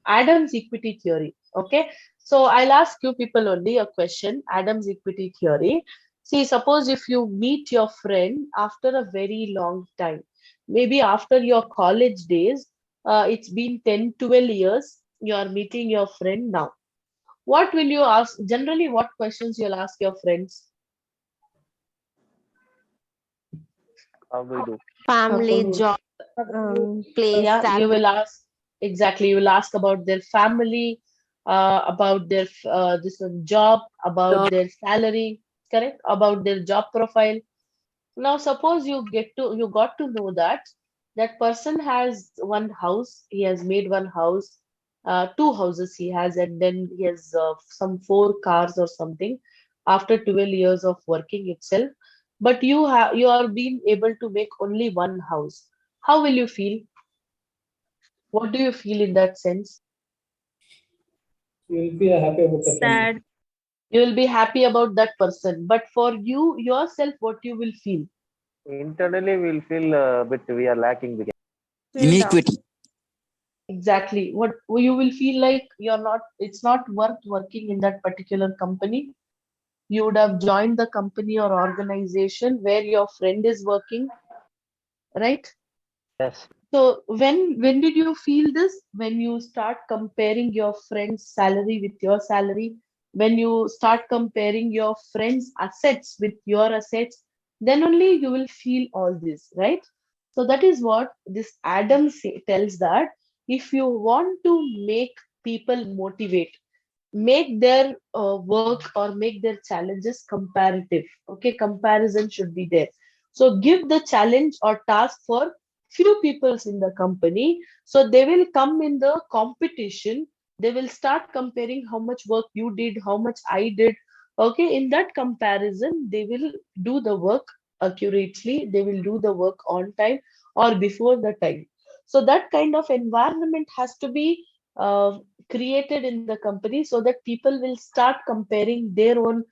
Adam's equity theory. Okay. So I'll ask you people only a question. Adam's equity theory. See, suppose if you meet your friend after a very long time, maybe after your college days, it's been 10, 12 years, you are meeting your friend now. What will you ask? Generally, what questions you'll ask your friends? Family, job, place, Yeah, you salary. will ask exactly. You will ask about their family, about their this one job, about their salary, correct? About their job profile. Now, suppose you got to know that that person has one house. He has made one house, two houses he has, and then he has some four cars or something. After 12 years of working itself, but you are being able to make only one house. How will you feel? What do you feel in that sense? You will be happy about the family. Sad. You will be happy about that person, but for you yourself, what you will feel? Internally we'll feel a bit we are lacking behind. Inequity. Exactly. What you will feel like you're not, it's not worth working in that particular company. You would have joined the company or organization where your friend is working, right? Yes. So when did you feel this? When you start comparing your friend's salary with your salary, when you start comparing your friend's assets with your assets, then only you will feel all this, right? So that is what this tells that if you want to make people motivate, make their work or make their challenges comparative. Okay, comparison should be there. So give the challenge or task for few peoples in the company, so they will come in the competition. They will start comparing how much work you did, how much I did. Okay, in that comparison they will do the work accurately, they will do the work on time or before the time. So that kind of environment has to be created in the company, so that people will start comparing their own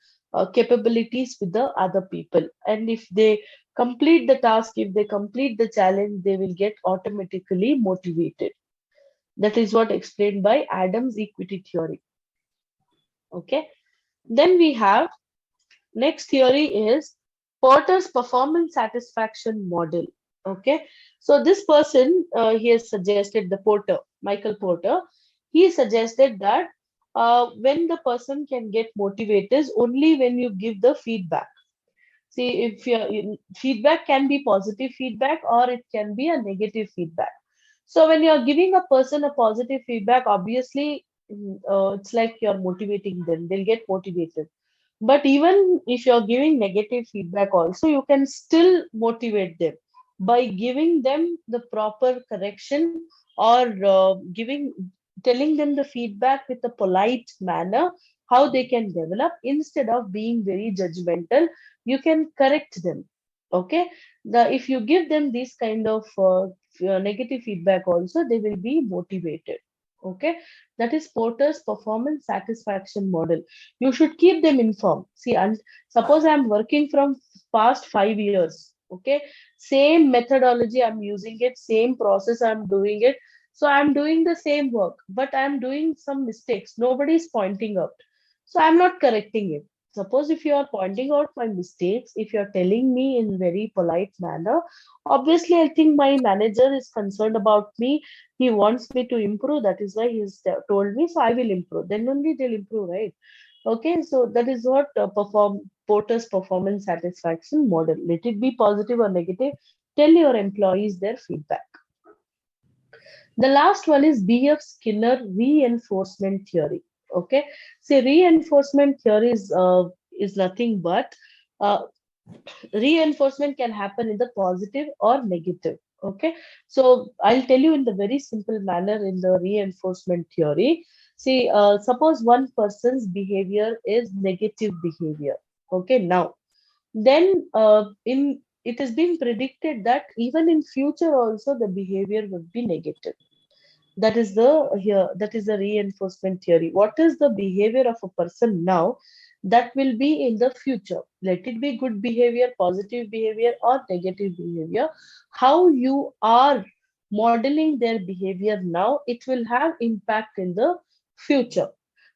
capabilities with the other people, and if they complete the task, if they complete the challenge, they will get automatically motivated. That is what explained by Adam's equity theory. Okay, then we have next theory is Porter's performance satisfaction model. Okay, so this person, he has suggested, the Porter, Michael Porter, he suggested that when the person can get motivated is only when you give the feedback. See, if feedback can be positive feedback or it can be a negative feedback. So when you're giving a person a positive feedback, obviously it's like you're motivating them. They'll get motivated. But even if you're giving negative feedback also, you can still motivate them by giving them the proper correction, or telling them the feedback with a polite manner, how they can develop instead of being very judgmental. You can correct them. Okay, if you give them this kind of negative feedback also, they will be motivated. Okay, that is Porter's performance satisfaction model. You should keep them informed. See, and suppose I'm working from past 5 years. Okay, same methodology I'm using it, same process I'm doing it. So I'm doing the same work, but I'm doing some mistakes. Nobody is pointing out. So I'm not correcting it. Suppose if you are pointing out my mistakes, if you're telling me in very polite manner, obviously I think my manager is concerned about me. He wants me to improve. That is why he's told me. So I will improve. Then only they'll improve, right? Okay, so that is what Porter's performance satisfaction model. Let it be positive or negative. Tell your employees their feedback. The last one is B.F. Skinner reinforcement theory. Okay, see, reinforcement theory is nothing but uh, reinforcement can happen in the positive or negative. Okay, so I'll tell you in the very simple manner in the reinforcement theory. See, suppose one person's behavior is negative behavior. Okay, now then in it has been predicted that even in future also the behavior would be negative. That is the reinforcement theory. What is the behavior of a person now, that will be in the future? Let it be good behavior, positive behavior, or negative behavior. How you are modeling their behavior now, it will have impact in the future.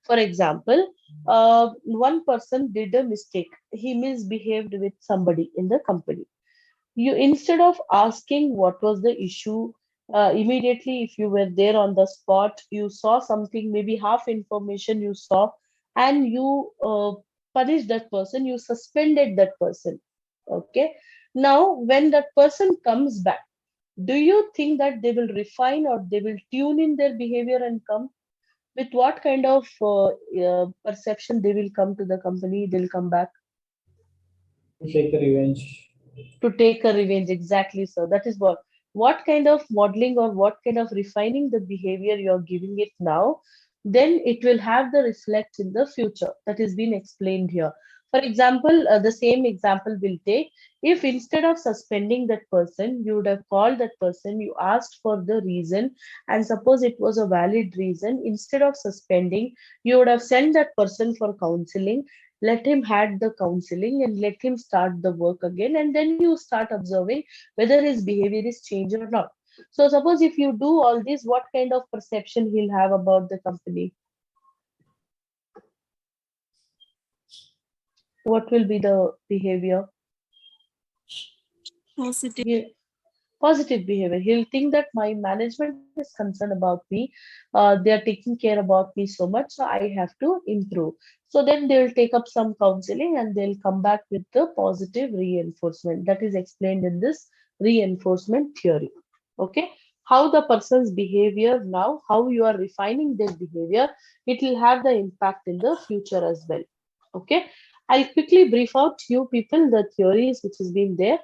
For example, one person did a mistake. He misbehaved with somebody in the company. You, instead of asking what was the issue, immediately, if you were there on the spot, you saw something, maybe half information you saw, and you punished that person, you suspended that person. Okay. Now, when that person comes back, do you think that they will refine or they will tune in their behavior and come? With what kind of perception they will come to the company? They'll come back To take the revenge. to take a revenge. Exactly, so that is what kind of modeling or what kind of refining the behavior you're giving it now, then it will have the reflect in the future. That is being explained here. For example, the same example will take, if instead of suspending that person, you would have called that person, you asked for the reason, and suppose it was a valid reason, instead of suspending, you would have sent that person for counseling, let him had the counseling and let him start the work again, and then you start observing whether his behavior is changed or not. So suppose if you do all this, what kind of perception he'll have about the company? What will be the behavior? Positive. Positive behavior. He'll think that my management is concerned about me. They are taking care about me so much, so I have to improve. So then they'll take up some counseling and they'll come back with the positive reinforcement. That is explained in this reinforcement theory. Okay. How the person's behavior now, how you are refining their behavior, it will have the impact in the future as well. Okay. I'll quickly brief out you people the theories which has been there.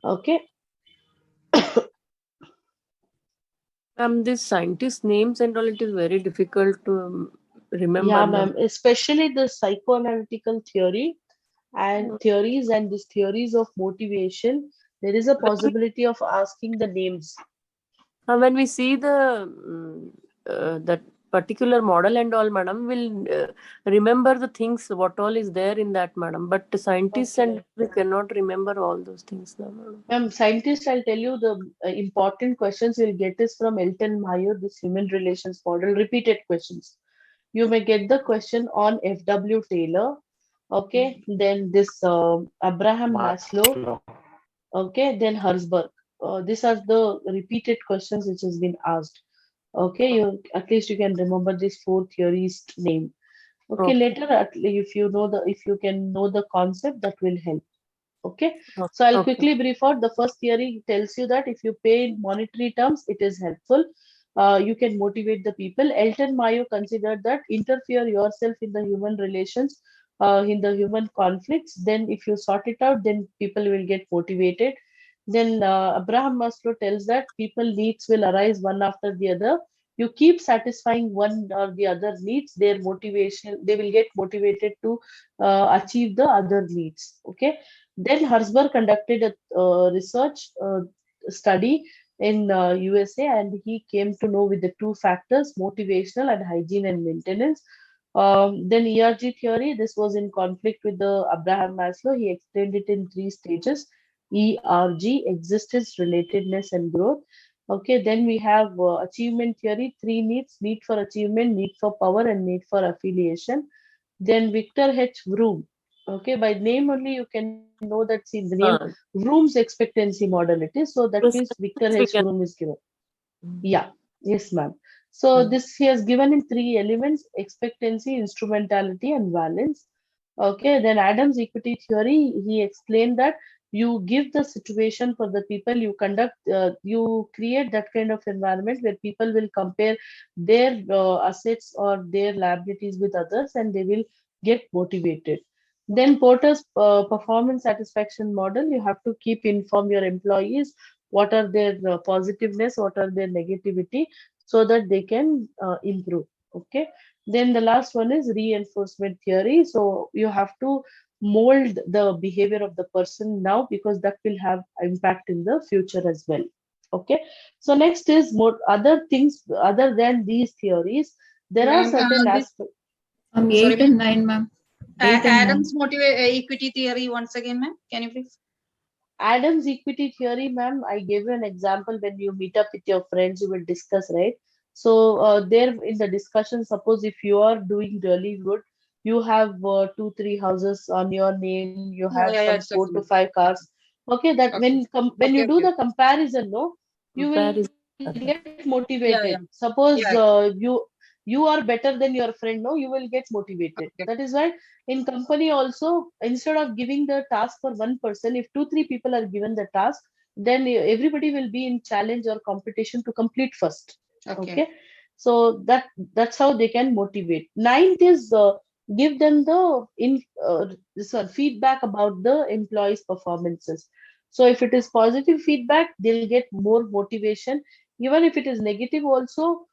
Okay. These scientist names and all, it is very difficult to remember. Yeah, Ma'am. ma'am. Especially the psychoanalytical theory and theories and these theories of motivation, there is a possibility of asking the names. When we see the that particular model and all, madam, will remember the things what all is there in that, madam. But scientists and Okay. we cannot remember all those things now, madam. Ma'am, scientists, I'll tell you the important questions you'll get is from Elton Mayo, this human relations model, repeated questions. You may get the question on F.W. Taylor. Okay. Then this Abraham Maslow. Okay, then Herzberg. These are the repeated questions which has been asked. Okay, you at least you can remember these four theories name. Okay, later if you know the if you can know the concept, that will help. Okay, so I'll quickly brief out. The first theory tells you that if you pay in monetary terms, it is helpful. You can motivate the people. Elton Mayo considered that interfere yourself in the human relations, in the human conflicts. Then if you sort it out, then people will get motivated. Then Abraham Maslow tells that people needs will arise one after the other. You keep satisfying one or the other needs, their motivation, they will get motivated to achieve the other needs. Okay. Then Herzberg conducted a research study in USA, and he came to know with the two factors, motivational and hygiene and maintenance. Then ERG theory, this was in conflict with the Abraham Maslow. He explained it in three stages: ERG, existence, relatedness, and growth. Okay, then we have achievement theory, three needs: need for achievement, need for power, and need for affiliation. Then Victor H. Vroom. Okay, by name only you can know that, see the name Vroom's expectancy model it is. So that means Victor H. Vroom is given. Yeah, yes, ma'am. So this he has given in three elements: expectancy, instrumentality, and valence. Okay, then Adams equity theory, he explained that you give the situation for the people, you conduct, you create that kind of environment where people will compare their assets or their liabilities with others and they will get motivated. Then Porter's performance satisfaction model, you have to keep inform your employees what are their positiveness, what are their negativity, so that they can improve. Okay. Then the last one is reinforcement theory. So you have to mold the behavior of the person now, because that will have impact in the future as well. Okay. So next is more other things other than these theories. There are certain aspects. 8 and 9, ma'am. 8 and 9. Adams equity theory once again, ma'am. Can you please? Adam's equity theory, ma'am, I gave you an example. When you meet up with your friends, you will discuss, right? So there in the discussion, suppose if you are doing really good, you have two, three houses on your name, you have Yeah, yeah, some yeah, four to exactly. five cars. Okay, that Okay. when you Okay, do okay. the comparison, no, you will Comparison. get motivated. Yeah, Suppose yeah. Yeah. you are better than your friend, no, you will get motivated. That Okay. is why in company also, instead of giving the task for one person, if two, three people are given the task, then everybody will be in challenge or competition to complete first. Okay. Okay, so that's how they can motivate. Ninth is give them the this one, feedback about the employees' performances. So if it is positive feedback, they'll get more motivation. Even if it is negative, also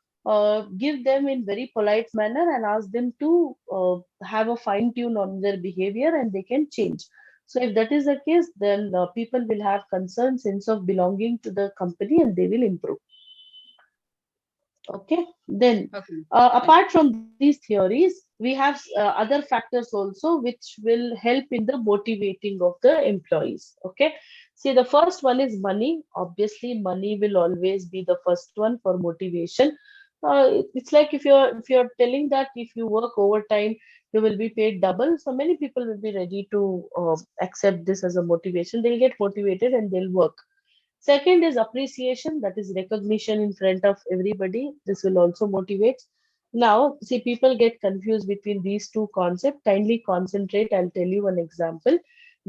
give them in very polite manner and ask them to have a fine tune on their behavior and they can change. So if that is the case, then people will have concern sense of belonging to the company and they will improve. Okay, then Okay. apart from these theories, we have other factors also which will help in the motivating of the employees. Okay, see, the first one is money. Obviously, money will always be the first one for motivation. It's like if you're telling that if you work overtime, you will be paid double. So many people will be ready to accept this as a motivation. They'll get motivated and they'll work. Second is appreciation, that is recognition in front of everybody. This will also motivate. Now, see, people get confused between these two concepts. Kindly concentrate. I'll tell you one example.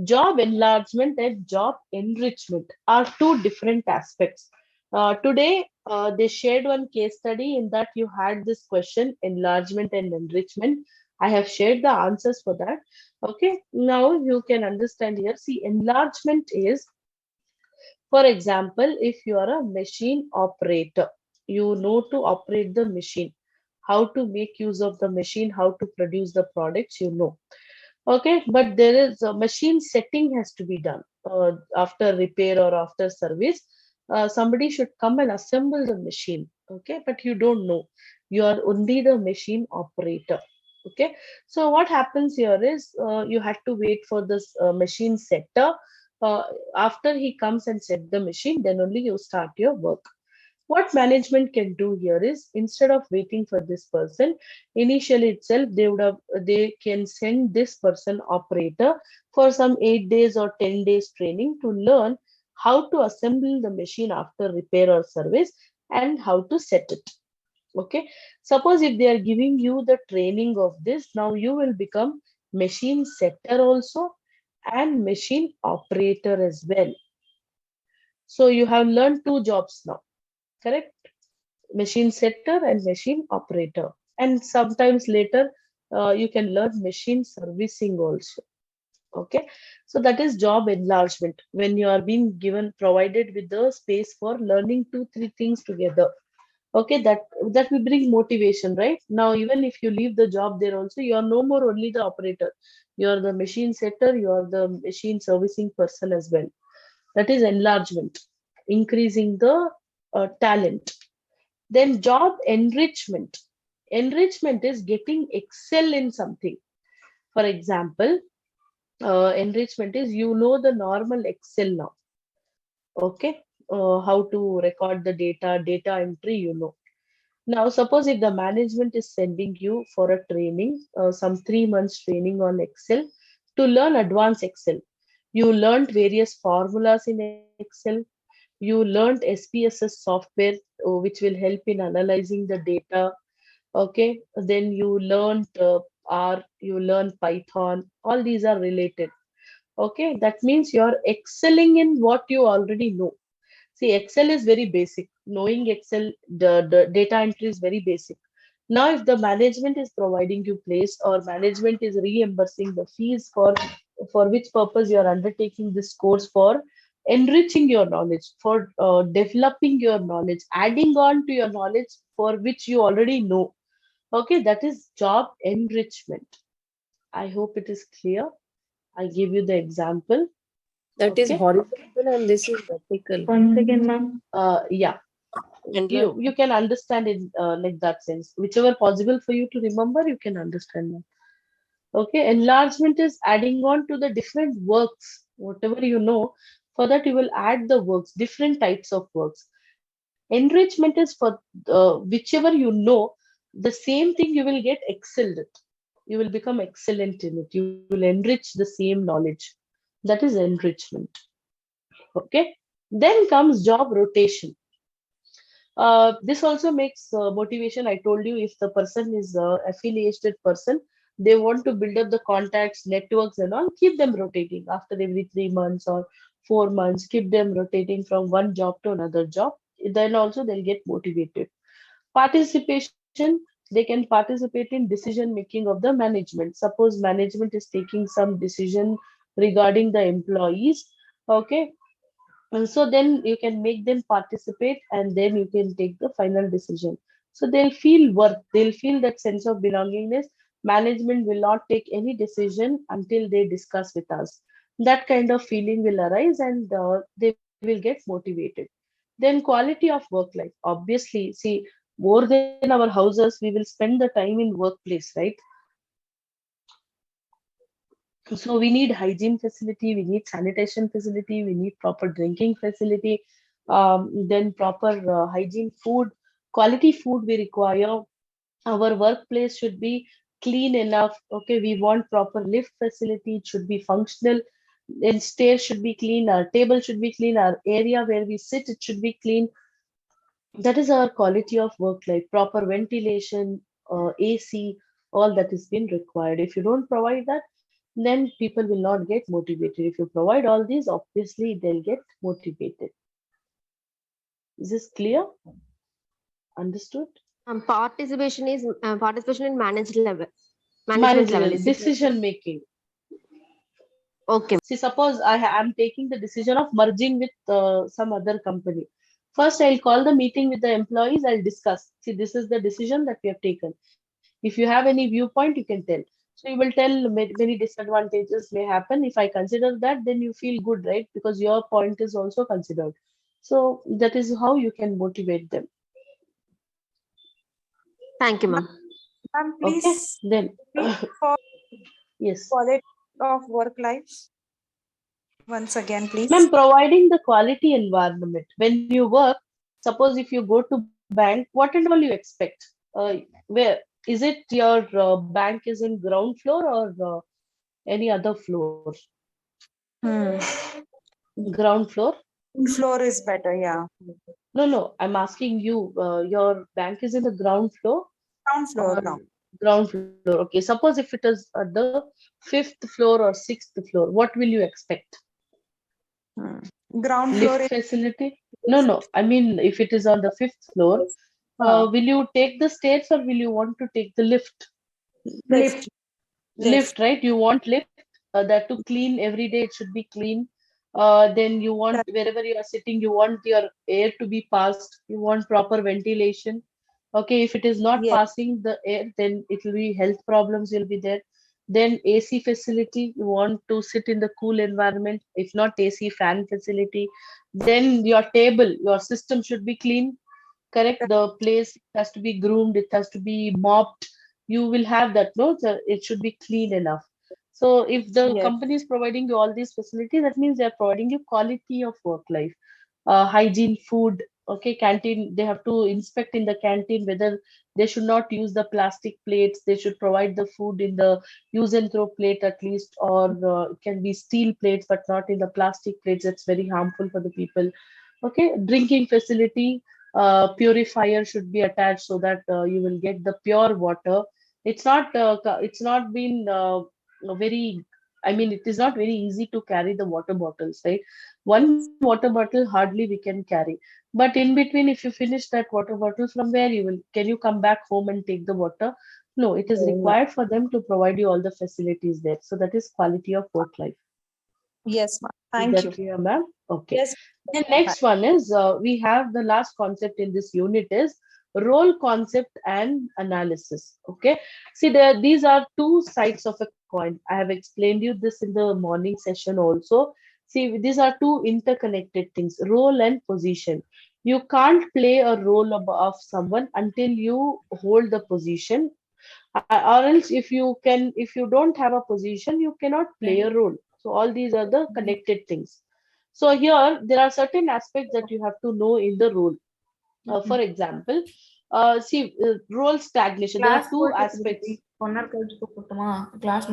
Job enlargement and job enrichment are two different aspects. Today, they shared one case study in that you had this question, enlargement and enrichment. I have shared the answers for that. Okay, now you can understand here. See, enlargement is, for example, if you are a machine operator, you know to operate the machine, how to make use of the machine, how to produce the products, you know. Okay, but there is a machine setting has to be done after repair or after service. Somebody should come and assemble the machine. Okay, but you don't know. You are only the machine operator. Okay, so what happens here is you had to wait for this machine setter. Uh, After he comes and set the machine, then only you start your work. What management can do here is, instead of waiting for this person, initially itself they can send this person operator for some 8 days or 10 days training to learn how to assemble the machine after repair or service and how to set it. Okay, suppose if they are giving you the training of this, now you will become machine setter also and machine operator as well. So you have learned two jobs now, correct? Machine setter and machine operator. And sometimes later, you can learn machine servicing also. Okay, so that is job enlargement, when you are being given provided with the space for learning two, three things together. Okay, that will bring motivation, right? Now, even if you leave the job there also, you are no more only the operator. You are the machine setter, you are the machine servicing person as well. That is enlargement, increasing the talent. Then job enrichment. Enrichment is getting excel in something. For example, enrichment is, you know, the normal Excel now. Okay, how to record the data entry, you know. Now, suppose if the management is sending you for a training, some 3 months training on Excel to learn advanced Excel. You learned various formulas in Excel. You learned SPSS software, which will help in analyzing the data. Okay, then you learned R, you learned Python. All these are related. Okay, that means you're excelling in what you already know. See, Excel is very basic. Knowing Excel, the data entry is very basic. Now, if the management is providing you place or management is reimbursing the fees for which purpose you are undertaking this course, for enriching your knowledge, for developing your knowledge, adding on to your knowledge for which you already know. Okay, that is job enrichment. I hope it is clear. I give you the example. That is Okay. horizontal and this is vertical. One second, ma'am. Yeah. Enlarge. You can understand it like that sense. Whichever possible for you to remember, you can understand that. Okay. Enlargement is adding on to the different works, whatever you know. For that, you will add the works, different types of works. Enrichment is for whichever you know, the same thing you will get excelled at. You will become excellent in it. You will enrich the same knowledge. That is enrichment. Okay. Then comes job rotation. This also makes motivation. I told you, if the person is affiliated person, they want to build up the contacts, networks, and all. Keep them rotating after every 3 months or 4 months. Keep them rotating from one job to another job. Then also they'll get motivated. Participation. They can participate in decision making of the management. Suppose management is taking some decision regarding the employees. Okay, and so then you can make them participate and then you can take the final decision. So they'll feel worth, they'll feel that sense of belongingness. Management will not take any decision until they discuss with us. That kind of feeling will arise and they will get motivated. Then quality of work life. Obviously, see, more than our houses, we will spend the time in workplace, right? So we need hygiene facility, we need sanitation facility, we need proper drinking facility, then proper hygiene food, quality food we require. Our workplace should be clean enough. Okay, we want proper lift facility, it should be functional. Then stairs should be clean, our table should be clean, our area where we sit, it should be clean. That is our quality of work life. Proper ventilation, AC, all that is been required. If you don't provide that, then people will not get motivated. If you provide all these, obviously they'll get motivated. Is this clear? Understood? Participation in management level. Managerial Is it? decision making. Okay. See, suppose am taking the decision of merging with some other company. First, I'll call the meeting with the employees. I'll discuss. See, this is the decision that we have taken. If you have any viewpoint, you can tell. So you will tell many disadvantages may happen. If I consider that, then you feel good, right? Because your point is also considered. So that is how you can motivate them. Thank you, ma'am. Ma'am, Okay, please then for yes. quality of work life. Once again, please. Ma'am, providing the quality environment. When you work, suppose if you go to bank, what and all you expect? Where is it? Your bank is in ground floor or any other floor? Hmm. Ground floor? Floor is better, yeah. No, no. I'm asking you. Your bank is in the ground floor Ground floor, or ground. ground floor? Okay. Suppose if it is at the fifth floor or sixth floor, what will you expect? Hmm. Ground Lift floor is facility? No, no. I mean, if it is on the fifth floor, will you take the stairs or will you want to take the lift? lift. Lift, right? You want lift that to clean every day. It should be clean. Then you want wherever you are sitting, you want your air to be passed. You want proper ventilation. Okay, if it is not Yes. passing the air, then it will be health problems will be there. Then AC facility, you want to sit in the cool environment. If not AC, fan facility. Then your table, your system should be clean. Correct, the place has to be groomed, it has to be mopped. You will have that, no? So it should be clean enough. So if the Yes. company is providing you all these facilities, that means they are providing you quality of work life. Hygiene food. Okay, canteen, they have to inspect in the canteen whether they should not use the plastic plates. They should provide the food in the use and throw plate at least, or it can be steel plates but not in the plastic plates. That's very harmful for the people. Okay, drinking facility, purifier should be attached so that you will get the pure water. It's not been very, I mean, it is not very easy to carry the water bottles, right? One water bottle hardly we can carry. But in between, if you finish that water bottle, from where you will, can you come back home and take the water? No, it is required for them to provide you all the facilities there. So that is quality of work life. Yes, ma'am. Is Thank that you. clear, ma'am? Okay. Yes. The next one is we have the last concept in this unit is role concept and analysis. Okay. See, these are two sides of a coin. I have explained you this in the morning session also. See, these are two interconnected things, role and position. You can't play a role of someone until you hold the position. Or else if you don't have a position, you cannot play a role. So all these are the connected things. So here there are certain aspects that you have to know in the role. For example, see, role stagnation. There are Class two aspects. class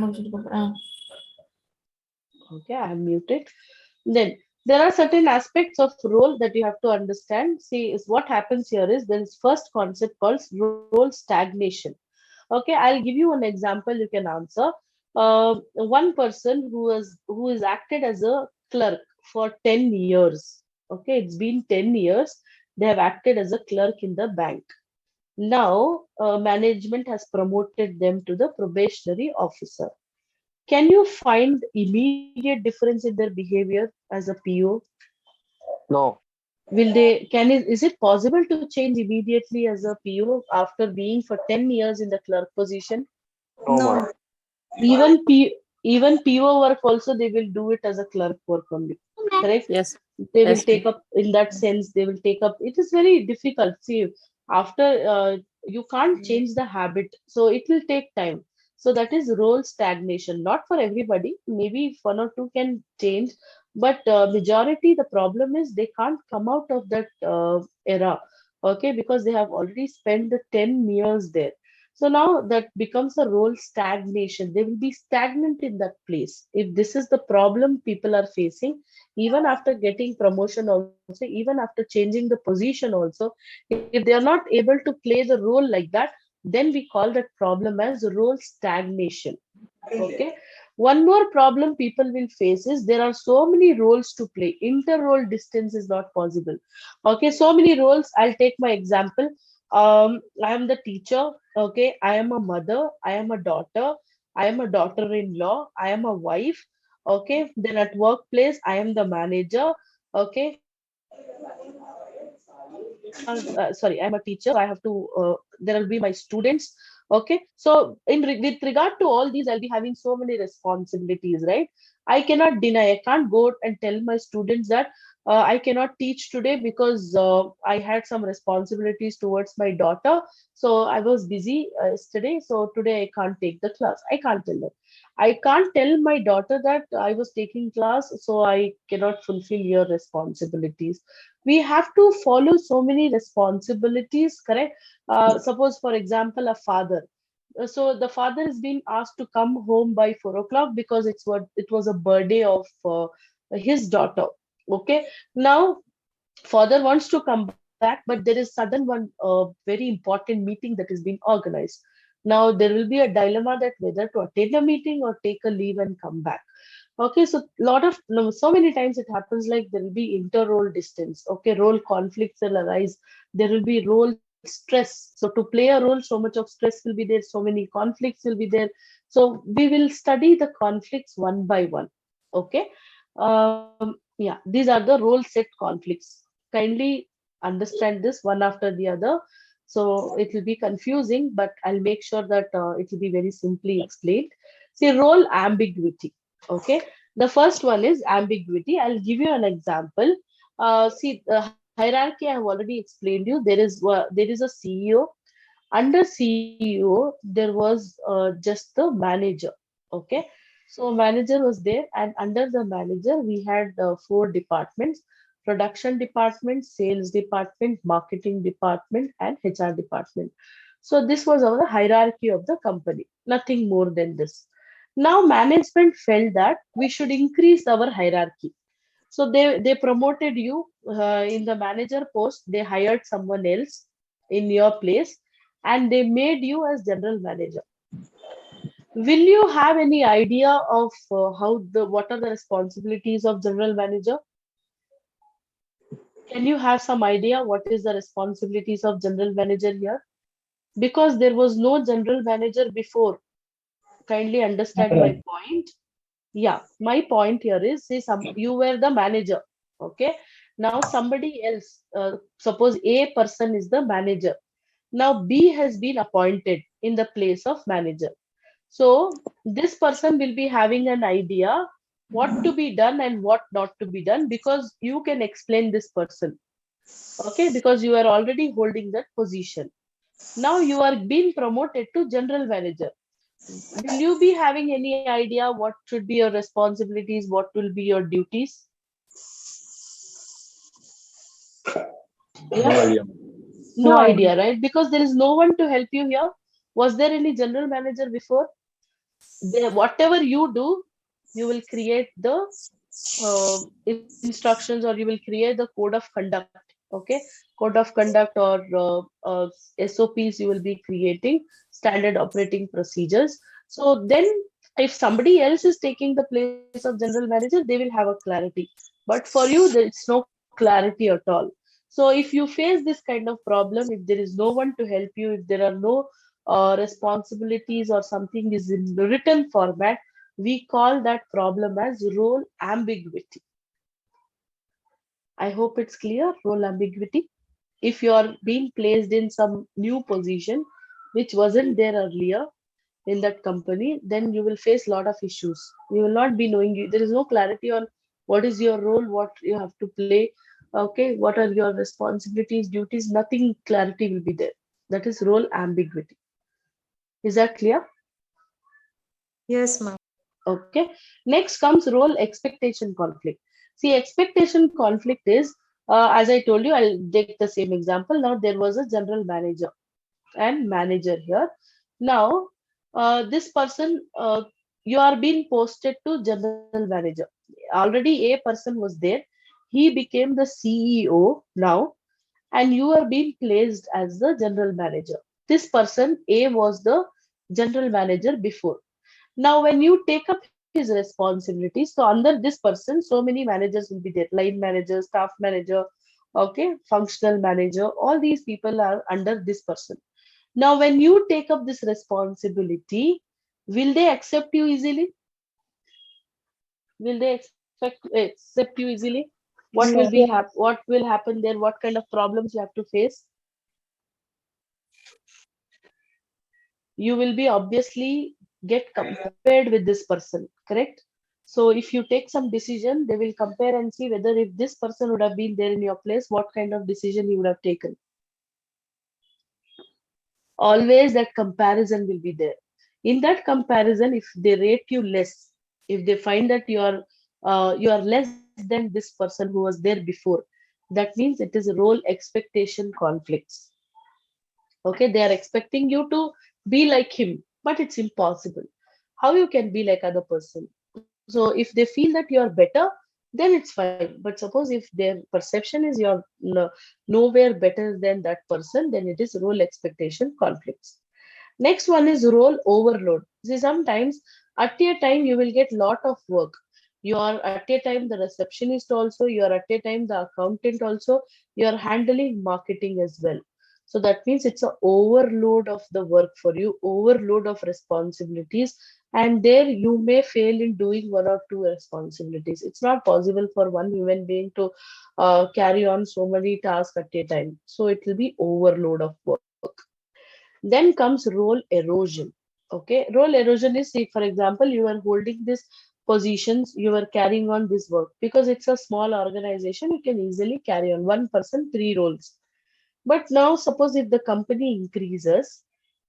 Okay, I am muted. Then there are certain aspects of role that you have to understand. See, is what happens here is there is first concept called role stagnation. Okay, I'll give you an example. You can answer. One person who is acted as a clerk for 10 years. Okay, it's been 10 years. They have acted as a clerk in the bank. Now, management has promoted them to the probationary officer. Can you find immediate difference in their behavior as a PO? No. Will they, is it possible to change immediately as a PO after being for 10 years in the clerk position? No, No. ma'am. Even even PO work also they will do it as a clerk work only. Correct? Yes. They will Yes, take ma'am. up in that sense, they will take up. It is very difficult. See, after you can't change the habit, so it will take time. So that is role stagnation. Not for everybody. Maybe if one or two can change, but majority the problem is they can't come out of that era. Okay, because they have already spent the 10 years there. So now that becomes a role stagnation. They will be stagnant in that place. If this is the problem people are facing, even after getting promotion also, even after changing the position also, if they are not able to play the role like that, then we call that problem as role stagnation. Okay. One more problem people will face is there are so many roles to play. Inter-role distance is not possible. Okay, so many roles. I'll take my example. I am the teacher. Okay, I am a mother. I am a daughter. I am a daughter-in-law. I am a wife. Okay, then at workplace, I am the manager. Okay, sorry, I am a teacher, so I have to, there will be my students. Okay, so with regard to all these, I'll be having so many responsibilities, right? I cannot deny, I can't go and tell my students that I cannot teach today because I had some responsibilities towards my daughter. So I was busy yesterday, so today I can't take the class. I can't tell them. I can't tell my daughter that I was taking class, so I cannot fulfill your responsibilities. We have to follow so many responsibilities, correct? Suppose for example a father, so the father is being asked to come home by 4 o'clock because it was a birthday of his daughter. Okay, now father wants to come back, but there is sudden one very important meeting that is being organized. Now there will be a dilemma that whether to attend a meeting or take a leave and come back. Okay, so lot of no, so many times it happens like there will be inter-role distance. Okay, role conflicts will arise. There will be role stress. So to play a role, so much of stress will be there. So many conflicts will be there. So we will study the conflicts one by one. Okay, yeah, these are the role set conflicts. Kindly understand this one after the other. So it will be confusing, but I'll make sure that it will be very simply explained. See, role ambiguity. Okay, the first one is ambiguity. I'll give you an example. See, the hierarchy I have already explained you. There is a CEO. Under CEO there was just the manager. Okay, so manager was there, and under the manager we had four departments: production department, sales department, marketing department, and HR department. So this was our hierarchy of the company, nothing more than this. Now management felt that we should increase our hierarchy. So they promoted you in the manager post. They hired someone else in your place, and they made you as general manager. Will you have any idea of how the what are the responsibilities of general manager? Can you have some idea what is the responsibilities of general manager here? Because there was no general manager before. Kindly understand my point. Yeah, my point here is, say some you were the manager. Okay, now somebody else, suppose A person is the manager. Now B has been appointed in the place of manager. So this person will be having an idea what to be done and what not to be done, because you can explain this person. Okay, because you are already holding that position. Now you are being promoted to general manager. Will you be having any idea what should be your responsibilities, what will be your duties? No Yeah, idea. no No idea, idea. right? Because there is no one to help you here. Was there any general manager before? There, whatever you do, you will create the instructions, or you will create the code of conduct. Okay, code of conduct, or SOPs you will be creating, standard operating procedures. So then if somebody else is taking the place of general manager, they will have a clarity. But for you, there it's no clarity at all. So if you face this kind of problem, if there is no one to help you, if there are no responsibilities, or something is in the written format, we call that problem as role ambiguity. I hope it's clear, role ambiguity. If you are being placed in some new position which wasn't there earlier in that company, then you will face a lot of issues. You will not be knowing, there is no clarity on what is your role, what you have to play, okay, what are your responsibilities, duties, nothing, clarity will be there. That is role ambiguity. Is that clear? Yes, ma'am. Okay. Next comes role expectation conflict. See, expectation conflict is, as I told you, I'll take the same example. Now, there was a general manager and manager here. Now, this person, you are being posted to general manager. Already a person was there. He became the CEO now, and you are being placed as the general manager. This person, A, was the general manager before. Now, when you take up his responsibilities, so under this person, so many managers will be there, line manager, staff manager, okay, functional manager, all these people are under this person. Now, when you take up this responsibility, will they accept you easily? Will they accept you easily? What will No. be what will happen there? What kind of problems you have to face? You will be obviously get compared with this person, correct? So if you take some decision, they will compare and see whether if this person would have been there in your place, what kind of decision you would have taken. Always that comparison will be there. In that comparison, if they rate you less, if they find that you are less than this person who was there before, that means it is role expectation conflicts. Okay, they are expecting you to be like him, but it's impossible. How you can be like other person? So if they feel that you are better, then it's fine. But suppose if their perception is you're nowhere better than that person, then it is role expectation conflicts. Next one is role overload. See, sometimes at a time you will get lot of work. You are at a time the receptionist also, you are at a time the accountant also, you are handling marketing as well. So that means it's a overload of the work for you, overload of responsibilities, and there you may fail in doing one or two responsibilities. It's not possible for one human being to carry on so many tasks at a time. So it will be overload of work. Then comes role erosion. Okay, role erosion is, say, for example, you are holding this positions, you are carrying on this work because it's a small organization, you can easily carry on one person, three roles. But now, suppose if the company increases,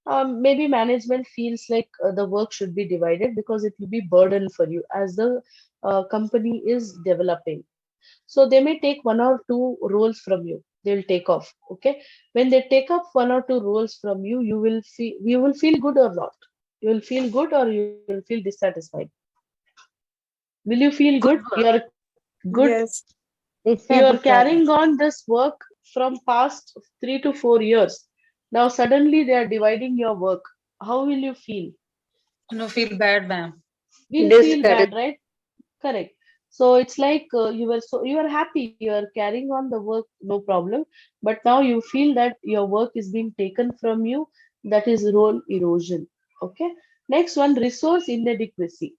maybe management feels like the work should be divided because it will be burden for you as the company is developing. So they may take one or two roles from you. They'll take off. Okay. When they take up one or two roles from you, you will feel good or not. You will feel good or you will feel dissatisfied. Will you feel good? You are good. Yes. You are Dissatisfied. carrying on this work from past 3 to 4 years. Now suddenly they are dividing your work. How will you feel? No, feel bad, ma'am. Will feel bad, right? Correct. So it's like you are happy, you are carrying on the work, no problem. But now you feel that your work is being taken from you. That is role erosion. Okay. Next one, resource inadequacy.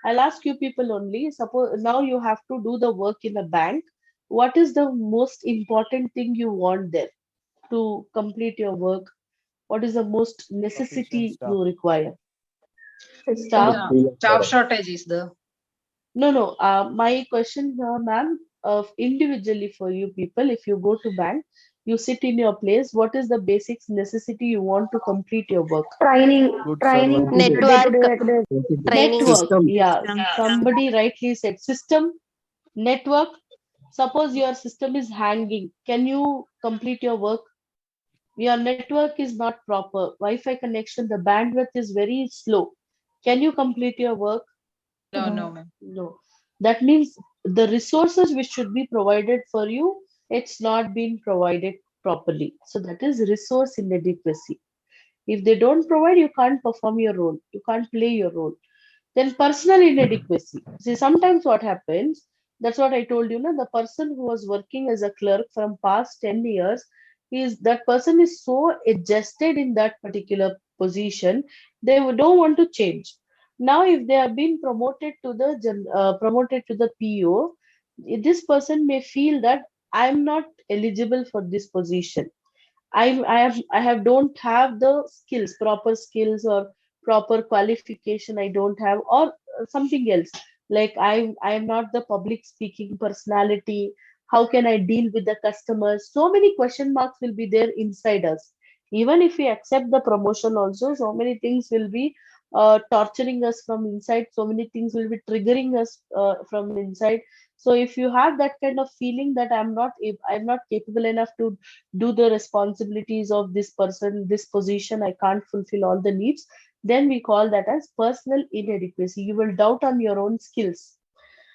I'll ask you people only. Suppose now you have to do the work in a bank. What is the most important thing you want there to complete your work? What is the most Sufficient necessity staff. you require? System. Staff. Yeah, staff shortage is the. No, no. My question here, ma'am, individually for you people, if you go to bank, you sit in your place, what is the basics necessity you want to complete your work? Good Training server. people day-to-day. Network. System. Yeah, System. somebody rightly said system, network, Suppose your system is hanging. Can you complete your work? Your network is not proper. Wi-Fi connection, the bandwidth is very slow. Can you complete your work? No, no, ma'am. No. That means the resources which should be provided for you, it's not being provided properly. So that is resource inadequacy. If they don't provide, you can't perform your role. You can't play your role. Then personal inadequacy. See, sometimes what happens, that's what I told you, the person who was working as a clerk from past 10 years, that person is so adjusted in that particular position, they don't want to change. Now, if they have been promoted to the PO, this person may feel that I'm not eligible for this position. I don't have the skills, proper skills or proper qualification. I don't have, or something else. Like I am not the public speaking personality. How can I deal with the customers? So many question marks will be there inside us. Even if we accept the promotion, also so many things will be torturing us from inside. So many things will be triggering us from inside. So if you have that kind of feeling that I'm not capable enough to do the responsibilities of this person, this position, I can't fulfill all the needs, then we call that as personal inadequacy. You will doubt on your own skills.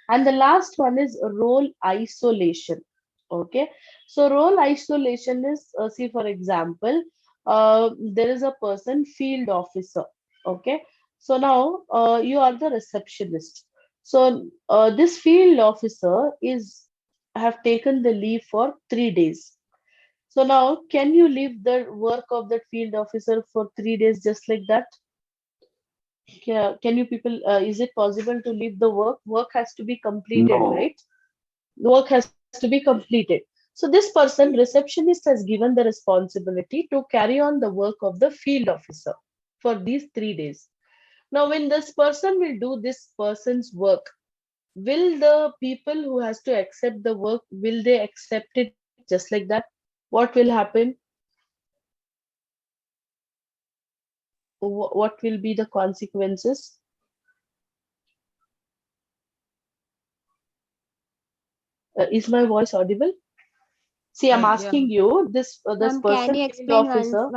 And the last one is role isolation. Okay, so role isolation is, see, for example, there is a person, field officer. Okay, so now you are the receptionist. So this field officer is have taken the leave for 3 days. So now, can you leave the work of that field officer for 3 days just like that? Can you people, is it possible to leave the work? Work has to be completed, No. right? Work has to be completed. So this person, receptionist, has given the responsibility to carry on the work of the field officer for these 3 days. Now, when this person will do this person's work, will the people who has to accept the work, will they accept it just like that? What will happen? What will be the consequences? Is my voice audible? See, I'm Yeah. asking you this person, field officer.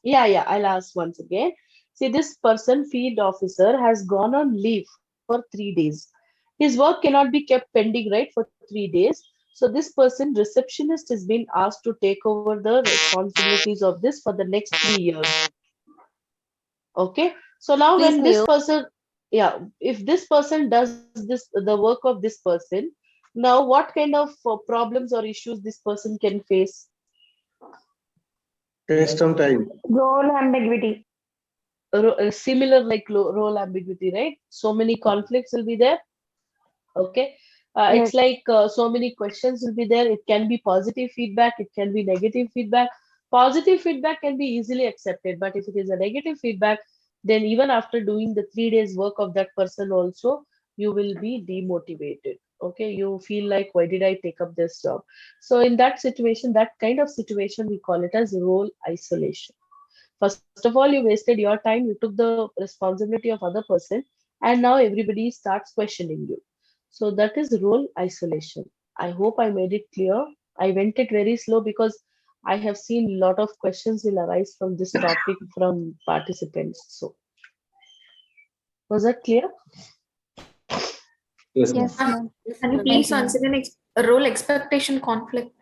Yeah, I'll ask once again. See, this person, field officer, has gone on leave for 3 days. His work cannot be kept pending, right, for 3 days. So this person, receptionist, is being asked to take over the responsibilities of this for the next 3 years. Okay, so now when this person, yeah, if this person does the work of this person, now what kind of problems or issues this person can face? Waste of time. Role ambiguity. Similar like role ambiguity, right? So many conflicts will be there. Okay, it's Yes. like so many questions will be there. It can be positive feedback, it can be negative feedback. Positive feedback can be easily accepted, but if it is a negative feedback, then even after doing the 3 days work of that person also, you will be demotivated. Okay, you feel like, why did I take up this job? So in that situation, that kind of situation, we call it as role isolation. First of all, you wasted your time, you took the responsibility of other person, and now everybody starts questioning you. So that is role isolation. I hope I made it clear. I went it very slow because I have seen a lot of questions will arise from this topic from participants. So was that clear? Yes, ma'am. Can you please once again role expectation conflict?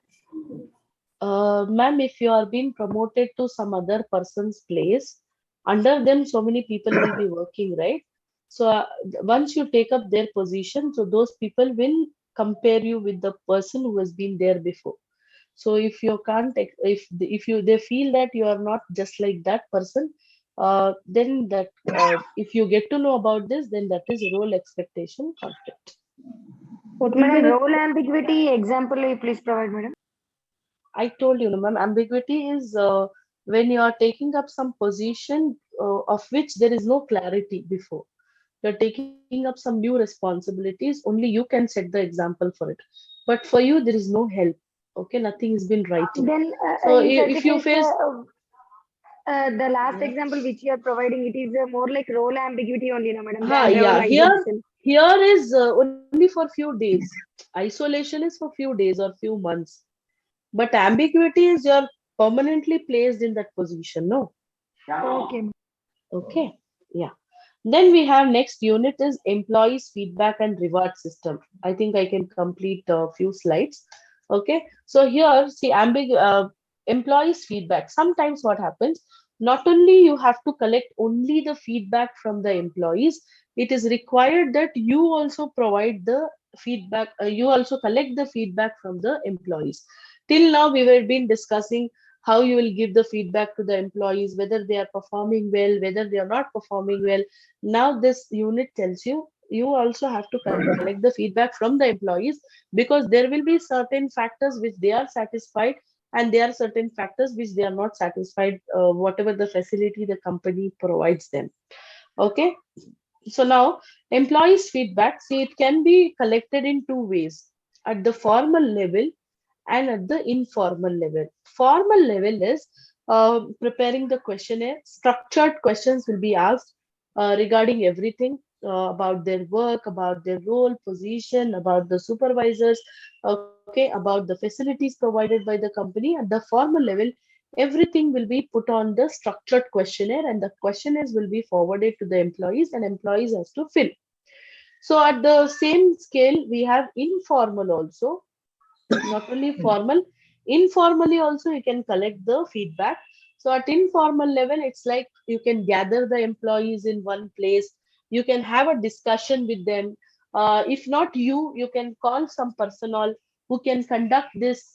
Ma'am, if you are being promoted to some other person's place, under them so many people will be working, right? So once you take up their position, so those people will compare you with the person who has been there before. So if you can't, if you they feel that you are not just like that person, then that if you get to know about this, then that is role expectation conflict. What, madam, role ambiguity example you please provide, madam? I told you, ma'am, ambiguity is when you are taking up some position of which there is no clarity before. You're taking up some new responsibilities, only you can set the example for it. But for you, there is no help. Okay, nothing has been writing. Then So in such if a you case, face, the last yeah. example which you are providing, it is more like role ambiguity only, no, madam, Ha, than role yeah, isolation. here is only for few days. Isolation is for few days or few months, but ambiguity is you're permanently placed in that position. No. Okay. Okay. Yeah. Then we have next unit is employees feedback and reward system. I think I can complete a few slides. Okay. So here, see, employees feedback. Sometimes what happens, not only you have to collect only the feedback from the employees, it is required that you also provide the feedback. You also collect the feedback from the employees. Till now, we were been discussing how you will give the feedback to the employees, whether they are performing well, whether they are not performing well. Now this unit tells you you also have to collect the feedback from the employees, because there will be certain factors which they are satisfied and there are certain factors which they are not satisfied, whatever the facility the company provides them. Okay. So now employees feedback, see, it can be collected in two ways: at the formal level and at the informal level. Formal level is preparing the questionnaire. Structured questions will be asked regarding everything, about their work, about their role, position, about the supervisors, okay, about the facilities provided by the company. At the formal level, everything will be put on the structured questionnaire, and the questionnaires will be forwarded to the employees, and employees has to fill. So at the same scale, we have informal also, not only formal, informally also you can collect the feedback. So at informal level, it's like you can gather the employees in one place, you can have a discussion with them. If not you, you can call some personnel who can conduct this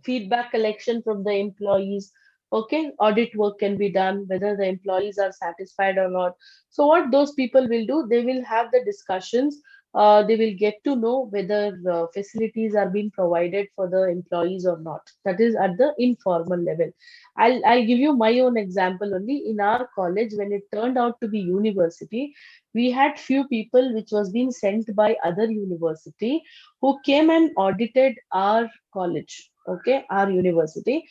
feedback collection from the employees. Okay, audit work can be done whether the employees are satisfied or not. So what those people will do, they will have the discussions. They will get to know whether facilities are being provided for the employees or not. That is at the informal level. I'll give you my own example only. In our college, when it turned out to be university, we had few people which was being sent by other university who came and audited our college, okay, our university.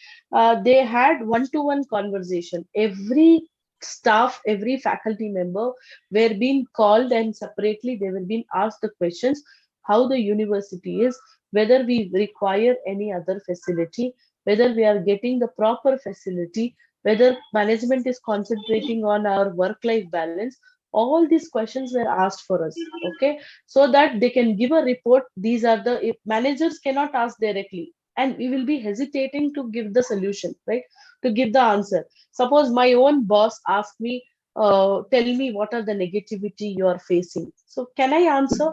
They had one-to-one conversation. Every staff, every faculty member were being called, and separately they were being asked the questions: how the university is, whether we require any other facility, whether we are getting the proper facility, whether management is concentrating on our work-life balance. All these questions were asked for us, okay, so that they can give a report. These are the, if managers cannot ask directly, and we will be hesitating to give the solution, right, to give the answer. Suppose my own boss asked me, tell me what are the negativity you are facing, so can I answer?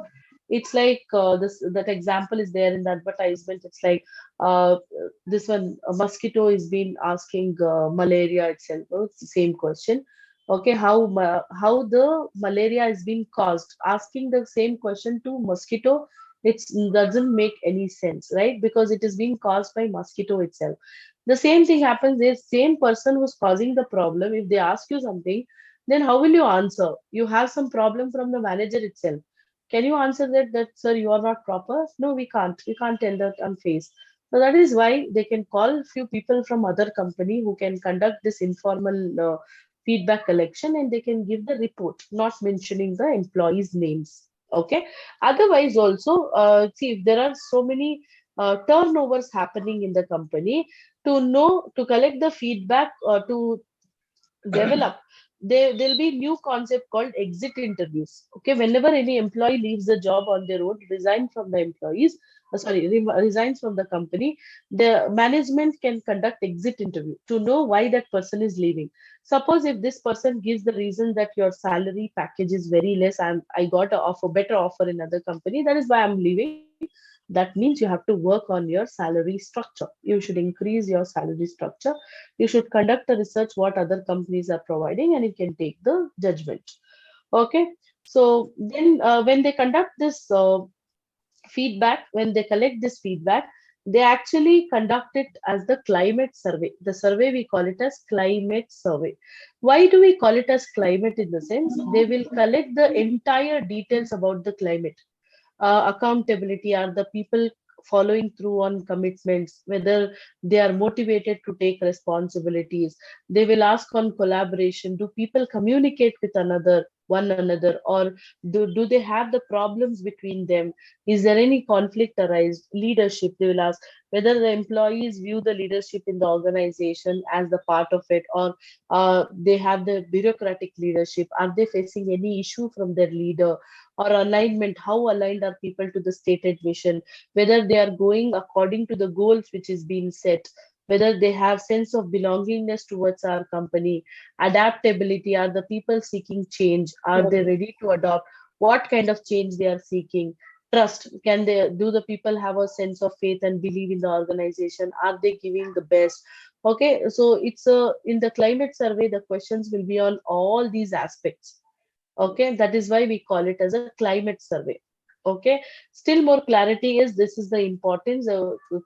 It's like this, that example is there in the advertisement. It's like this one, a mosquito is been asking malaria itself. It's the same question. Okay, how the malaria is being caused, asking the same question to mosquito, it doesn't make any sense, right? Because it is being caused by mosquito itself. The same thing happens is, same person who's causing the problem, if they ask you something, then how will you answer? You have some problem from the manager itself. Can you answer that sir, you are not proper? No, we can't tell that on face. So that is why they can call few people from other company who can conduct this informal feedback collection, and they can give the report, not mentioning the employees names. Okay. Otherwise also, see, if there are so many turnovers happening in the company, to know, to collect the feedback, to develop, there'll be new concept called exit interviews. Okay, whenever any employee leaves the job on their own, resign from the employees, resigns from the company, the management can conduct exit interview to know why that person is leaving. Suppose if this person gives the reason that your salary package is very less, I got a offer, better offer in other company, that is why I'm leaving. That means you have to work on your salary structure. You should increase your salary structure. You should conduct a research what other companies are providing, and you can take the judgment. Okay. So then when they conduct this feedback, when they collect this feedback, they actually conduct it as the climate survey. The survey, we call it as climate survey. Why do we call it as climate? In the sense, they will collect the entire details about the climate. Accountability, are the people following through on commitments, whether they are motivated to take responsibilities. They will ask on collaboration, do people communicate with another, one another, or do they have the problems between them? Is there any conflict arise? Leadership, they will ask whether the employees view the leadership in the organization as the part of it, or they have the bureaucratic leadership. Are they facing any issue from their leader? Or alignment, how aligned are people to the stated mission? Whether they are going according to the goals which is being set, whether they have sense of belongingness towards our company. Adaptability, are the people seeking change? Are they ready to adopt? What kind of change they are seeking? Trust, can they, do the people have a sense of faith and believe in the organization? Are they giving the best? Okay, so it's a, in the climate survey the questions will be on all these aspects. Okay, that is why we call it as a climate survey. Okay, still more clarity is, this is the importance.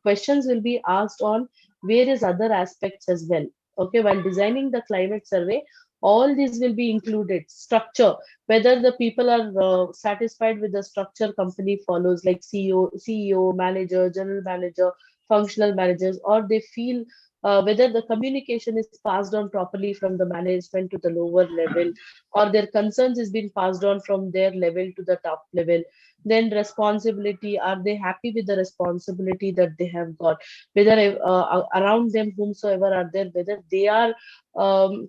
Questions will be asked on various other aspects as well. Okay, while designing the climate survey, all these will be included. Structure, whether the people are satisfied with the structure company follows, like CEO, manager, general manager, functional managers, or they feel whether the communication is passed on properly from the management to the lower level, or their concerns is being passed on from their level to the top level. Then responsibility, are they happy with the responsibility that they have got? Whether around them whomsoever are there, whether they are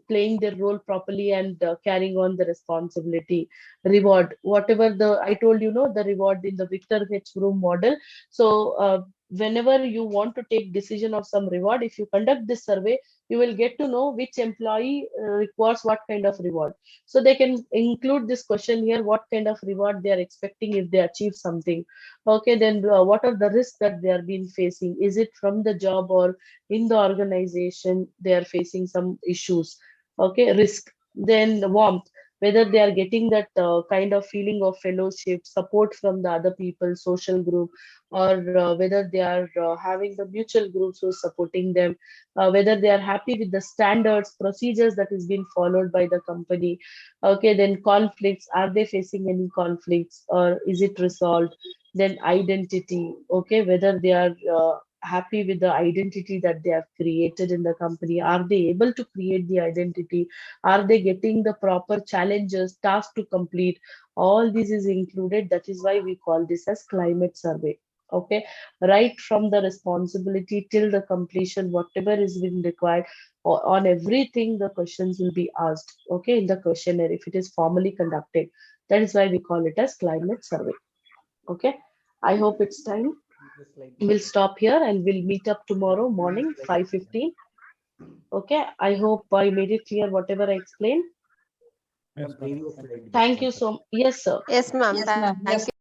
playing their role properly and carrying on the responsibility. Reward, whatever the, I told you know, the reward in the Victor H. Room model. So whenever you want to take decision of some reward, if you conduct this survey, you will get to know which employee requires what kind of reward. So they can include this question here, what kind of reward they are expecting if they achieve something. Okay, then what are the risks that they are being facing? Is it from the job or in the organization they are facing some issues? Okay, risk. Then the warmth, whether they are getting that kind of feeling of fellowship, support from the other people, social group, or whether they are having the mutual groups who are supporting them, whether they are happy with the standards, procedures that is being followed by the company. Okay, then conflicts, are they facing any conflicts or is it resolved? Then identity, okay, whether they are happy with the identity that they have created in the company. Are they able to create the identity? Are they getting the proper challenges, tasks to complete? All this is included. That is why we call this as climate survey. Okay, right from the responsibility till the completion, whatever is being required, on everything the questions will be asked. Okay, in the questionnaire, if it is formally conducted, that is why we call it as climate survey. Okay, I hope it's time. We'll stop here and we'll meet up tomorrow morning 5:15. Okay, I hope I made it clear whatever I explained. Thank you so much. Yes, sir. Yes, ma'am. Yes, ma'am. Thank you.